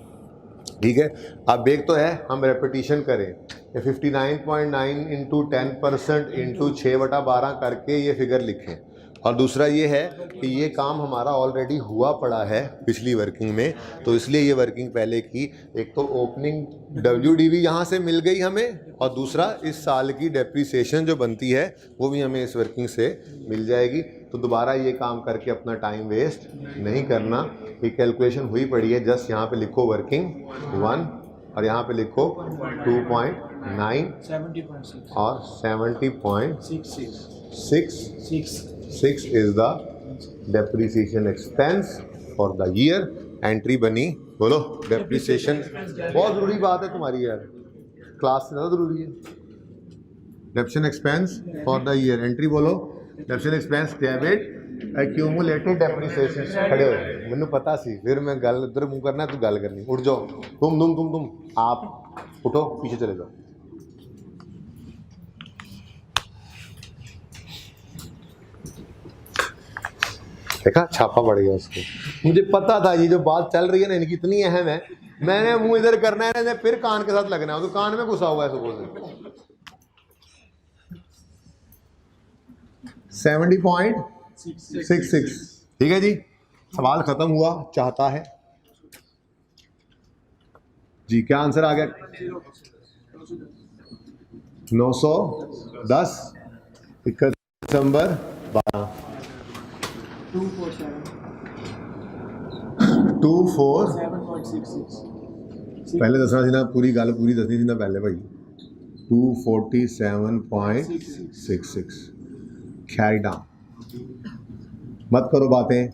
ठीक है। अब एक तो है हम रेपिटिशन करें, 59.9 इंटू 10% इंटू 6/12 करके ये फिगर लिखें, और दूसरा ये है कि ये काम हमारा ऑलरेडी हुआ पड़ा है पिछली वर्किंग में, तो इसलिए ये वर्किंग पहले की। एक तो ओपनिंग WDV यहाँ से मिल गई हमें, और दूसरा इस साल की डेप्रिसिएशन जो बनती है वो भी हमें इस वर्किंग से मिल जाएगी। तो दोबारा ये काम करके अपना टाइम वेस्ट नहीं करना, ये कैलकुलेशन हुई पड़ी है, जस्ट यहाँ पे लिखो वर्किंग 1 और यहाँ पे लिखो 2.9 और 70.66 is the depreciation expense for the year। Entry बनी, बोलो डेप्रिसिएशन। बहुत ज़रूरी बात है तुम्हारी यार, क्लास से ज़्यादा ज़रूरी है। Depreciation expense for the year, entry बोलो depreciation expense debit accumulated depreciation. खड़े हो, मैंने पता सी, फिर मैं गल उधर मुँह करना है, तू गल करनी। उठ जाओ, तुम आप उठो, पीछे चले जाओ। देखा, छापा पड़ गया उसको। मुझे पता था ये जो बात चल रही है ना इनकी इतनी अहम है, मैंने मुंह इधर करना है ना, फिर कान के साथ लगना है, तो कान में घुसा हुआ है सपोज 70.66 ठीक है जी, सवाल खत्म हुआ चाहता है जी। क्या आंसर आ गया? 910 21 दिसंबर 12 24 पहले दसना सी ना, पूरी गल पूरी दसनी सी ना पहले भाई। 247.66। कैरी डाउन, मत करो बातें,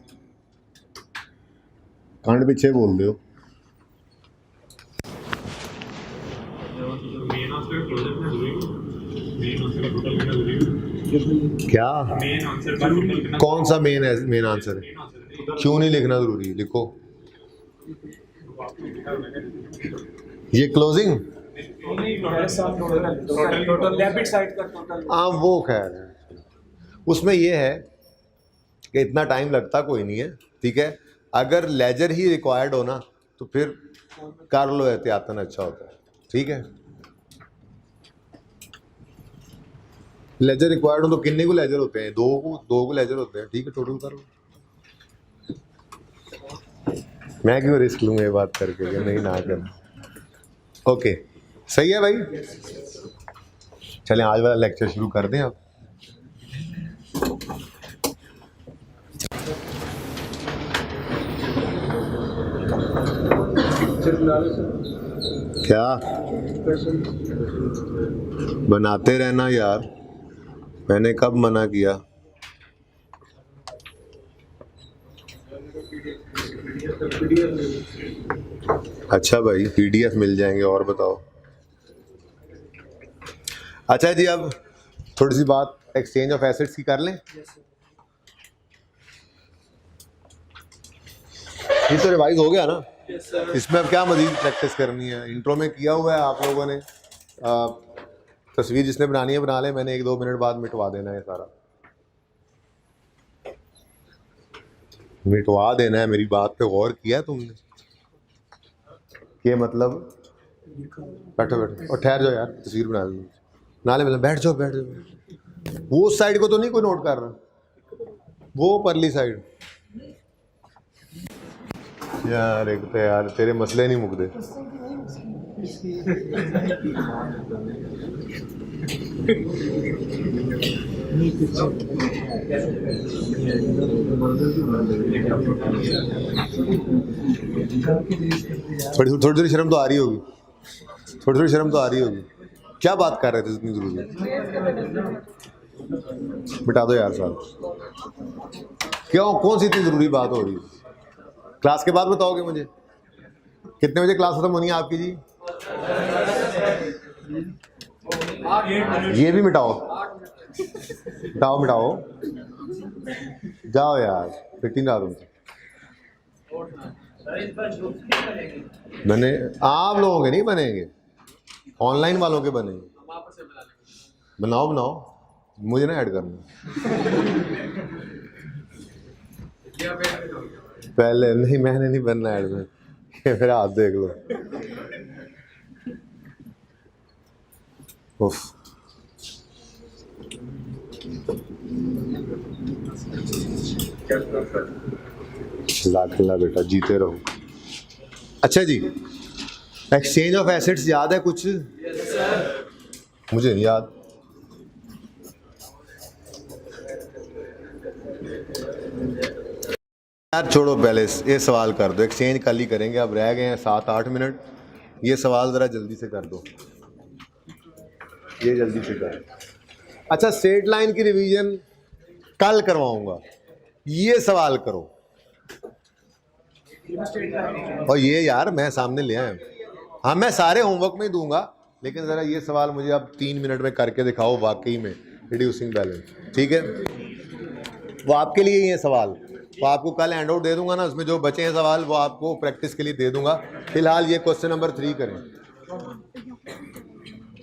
कांड पीछे बोल दो। क्या कौन सा मेन आंसर है? क्यों नहीं लिखना जरूरी? लिखो। ये क्लोजिंग, हाँ वो खैर है, उसमें ये है कि इतना टाइम लगता कोई नहीं है, ठीक है। अगर लेजर ही रिक्वायर्ड हो ना तो फिर कर लो एहतियातन, अच्छा होता है, ठीक है। लेजर रिक्वायर्ड हो तो कितने को लेजर होते हैं? दो को लेजर होते हैं, ठीक है, टोटल कर लो। मैं क्यों रिस्क लूँ ये बात करके कि नहीं ना कर। ओके, सही है भाई। चलें आज वाला लेक्चर शुरू कर दें अब। क्या बनाते रहना यार, मैंने कब मना किया? अच्छा भाई, पीडीएफ मिल जाएंगे, और बताओ। अच्छा जी, अब थोड़ी सी बात एक्सचेंज ऑफ एसेट्स की कर लें। ये तो रिवाइज हो गया ना, इसमें अब क्या मजीद प्रैक्टिस करनी है? इंट्रो में किया हुआ है आप लोगों ने। तस्वीर जिसने बनानी है बना ले, मैंने 1-2 मिनट बाद मिटवा देना है सारा, मिटवा देना है। मेरी बात पे गौर किया तुमने? ये मतलब बैठो बैठो और ठहर जाओ यार, तस्वीर बना लो। नाले मतलब बैठ जाओ बैठ जाओ। वो साइड को तो नहीं कोई नोट कर रहा, वो परली साइड। यार एक तो यार तेरे मसले नहीं मुकदे। थोड़ी शर्म तो आ रही होगी, थोड़ी शर्म तो आ रही होगी। क्या बात कर रहे थे इतनी जरूरी? मिटा दो यार साहब। क्यों, कौन सी इतनी जरूरी बात हो रही है? क्लास के बाद बताओगे मुझे? कितने बजे क्लास खत्म होनी है आपकी जी? ये भी मिटाओ, मिटाओ मिटाओ, जाओ यार, फिटिंग आ तुमसे। मैंने आप लोगों के नहीं बनेंगे, ऑनलाइन वालों के बनेंगे। बनाओ बनाओ, मुझे ना ऐड करना। पहले नहीं, मैंने नहीं बनना ऐड में। मेरा हाथ देख लो। उफ, बेटा जीते रहो। अच्छा जी, एक्सचेंज ऑफ एसेट्स याद है कुछ? मुझे नहीं याद। यार छोड़ो, पहले ये सवाल कर दो, एक्सचेंज कल ही करेंगे, अब रह गए हैं 7-8 मिनट। ये सवाल ज़रा जल्दी से कर दो, ये जल्दी से कर। अच्छा, स्ट्रेट लाइन की रिवीजन कल करवाऊंगा, ये सवाल करो। और ये यार मैं सामने ले आया, हाँ मैं सारे होमवर्क में ही दूंगा, लेकिन ज़रा ये सवाल मुझे अब 3 मिनट में करके दिखाओ वाकई में रिड्यूसिंग बैलेंस, ठीक है? वो आपके लिए ही है सवाल, वो आपको कल हैंड आउट दे दूंगा ना, उसमें जो बचे हैं सवाल वो आपको प्रैक्टिस के लिए दे दूंगा। फिलहाल ये क्वेश्चन नंबर 3 करें,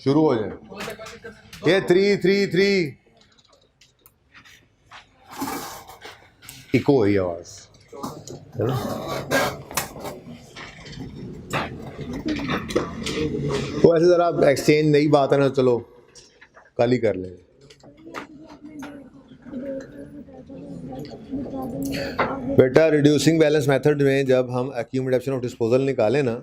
शुरू हो जाए। ये 3 इको हुई आवाज है ना? तो ऐसे जरा एक्सचेंज नई बात है ना, चलो कल ही कर लेंगे। बेटा रिड्यूसिंग बैलेंस मेथड में जब हम एक्यूमुलेशन ऑफ डिस्पोजल निकालें ना,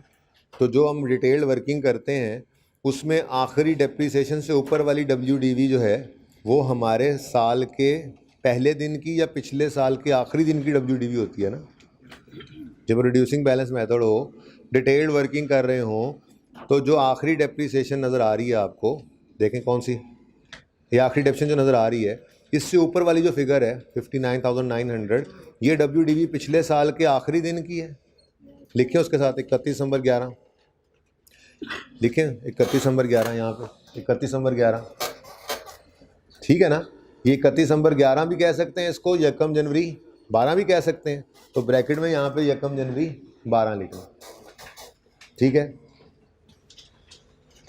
तो जो हम डिटेल्ड वर्किंग करते हैं उसमें आखिरी डेप्रिसिएशन से ऊपर वाली WDV जो है वो हमारे साल के पहले दिन की या पिछले साल के आखिरी दिन की WDV होती है ना। जब रिड्यूसिंग बैलेंस मेथड हो, डिटेल्ड वर्किंग कर रहे हो, तो जो आखिरी डेप्रिसिएशन नज़र आ रही है आपको, देखें कौन सी, ये आखिरी डेप्रिसिएशन जो नज़र आ रही है, इससे ऊपर वाली जो फिगर है 59,900, ये WDV पिछले साल के आखिरी दिन की है। लिखें उसके साथ 31 दिसंबर 11, लिखें 31 दिसंबर 11, यहाँ पे 31 दिसंबर 11, ठीक है ना। ये 31 दिसंबर 11 भी कह सकते हैं इसको, 1 जनवरी 12 भी कह सकते हैं। तो ब्रैकेट में यहाँ पे 1 जनवरी 12 लिखना, ठीक है,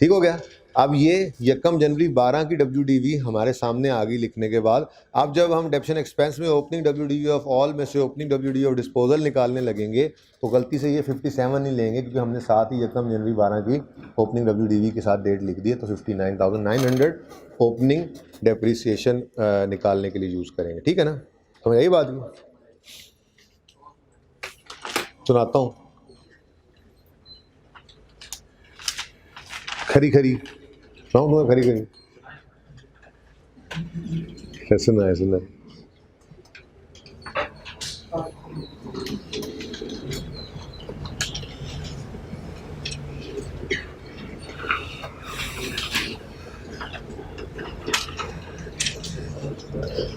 ठीक हो गया। अब ये 1 जनवरी 12 की WDV हमारे सामने आ गई लिखने के बाद, अब जब हम डेप्शन एक्सपेंस में ओपनिंग WDV ऑफ ऑल में से ओपनिंग WDV ऑफ डिस्पोजल निकालने लगेंगे तो गलती से ये 57 नहीं लेंगे, क्योंकि हमने साथ ही 1 जनवरी 12 की ओपनिंग WDV के साथ डेट लिख दी है। तो 59,900 ओपनिंग डेप्रिसिएशन निकालने के लिए यूज़ करेंगे, ठीक है ना। तो यही बात की सुनाता हूँ, खरी खरी सुनाऊँ, खरी खरी सुना है, सुना है।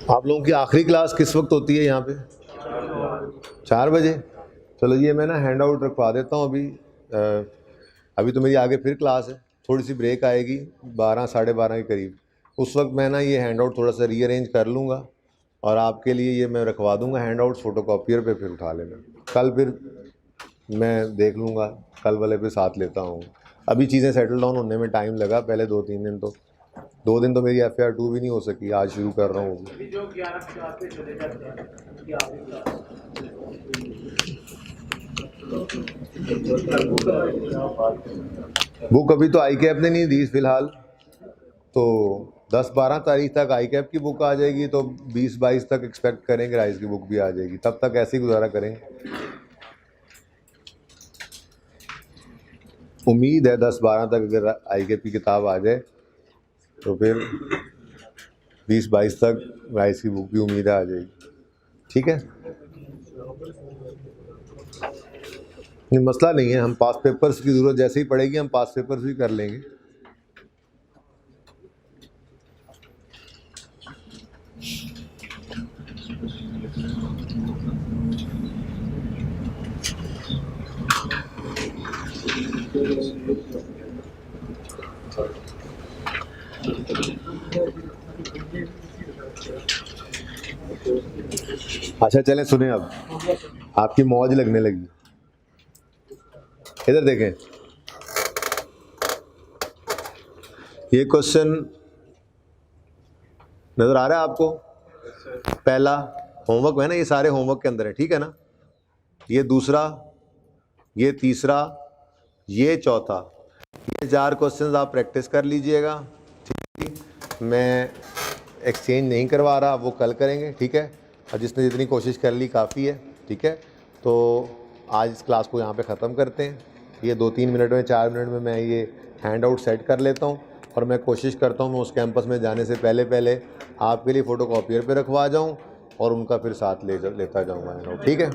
आप लोगों की आखिरी क्लास किस वक्त होती है यहाँ पे? 4 बजे। चलो ये मैं ना हैंड आउट रखवा देता हूँ अभी तो मेरी आगे फिर क्लास है, थोड़ी सी ब्रेक आएगी 12 साढ़े 12 के करीब, उस वक्त मैं ना ये हैंड आउट थोड़ा सा रीअरेंज कर लूँगा और आपके लिए ये मैं रखवा दूँगा हैंड आउट फोटोकॉपियर पे, फिर उठा लेना। कल फिर मैं देख लूँगा, कल वाले पे साथ लेता हूँ। अभी चीज़ें सेटल डाउन होने में टाइम लगा, पहले 2-3 दिन तो 2 दिन तो मेरी FAR 2 भी नहीं हो सकी, आज शुरू कर रहा हूँ। बुक अभी तो ICAP ने नहीं दी फिलहाल, तो 10-12 तारीख तक ICAP की बुक आ जाएगी, तो 20-22 तक एक्सपेक्ट करेंगे राइस की बुक भी आ जाएगी, तब तक ऐसे ही गुजारा करेंगे। उम्मीद है 10-12 तक अगर ICAP की किताब आ जाए तो फिर 20-22 तक राइस की बुक भी उम्मीद आ जाएगी, ठीक है। नहीं मसला नहीं है, हम पास पेपर्स की ज़रूरत जैसे ही पड़ेगी हम पास पेपर्स भी कर लेंगे। अच्छा चलें सुने, अब आपकी मौज लगने लगी। इधर देखें, ये क्वेश्चन नज़र आ रहा है आपको? पहला होमवर्क है ना, ये सारे होमवर्क के अंदर है, ठीक है ना। ये दूसरा, ये तीसरा, ये चौथा, ये 4 क्वेश्चंस आप प्रैक्टिस कर लीजिएगा, ठीक। मैं एक्सचेंज नहीं करवा रहा, वो कल करेंगे, ठीक है। और जिसने जितनी कोशिश कर ली काफ़ी है, ठीक है। तो आज इस क्लास को यहाँ पे ख़त्म करते हैं। ये 2-3 मिनट में 4 मिनट में मैं ये हैंड आउट सेट कर लेता हूँ और मैं कोशिश करता हूँ मैं उस कैंपस में जाने से पहले पहले आपके लिए फ़ोटोकॉपियर पे रखवा जाऊँ और उनका फिर साथ लेता जाऊँगा हैंड आउट, ठीक है।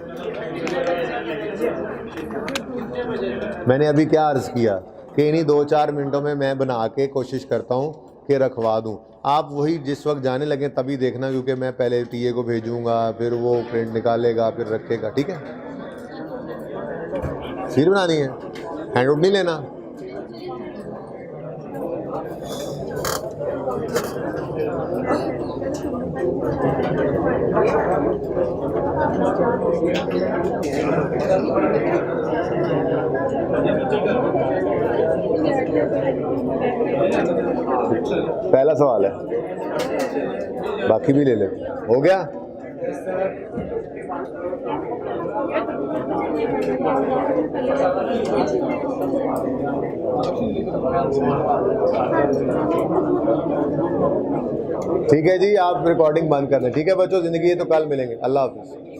मैंने अभी क्या अर्ज़ किया कि इन्हीं 2-4 मिनटों में मैं बना के कोशिश करता हूँ कि रखवा दूँ। आप वही जिस वक्त जाने लगें तभी देखना, क्योंकि मैं पहले TA को भेजूँगा, फिर वो प्रिंट निकालेगा, फिर रखेगा, ठीक है। सील बनानी है, हैंड आउट नहीं लेना। पहला सवाल है, बाकी भी ले ले। हो गया? ठीक है जी, आप रिकॉर्डिंग बंद कर दें। ठीक है बच्चों, ज़िंदगी है तो कल मिलेंगे। अल्लाह हाफिज़।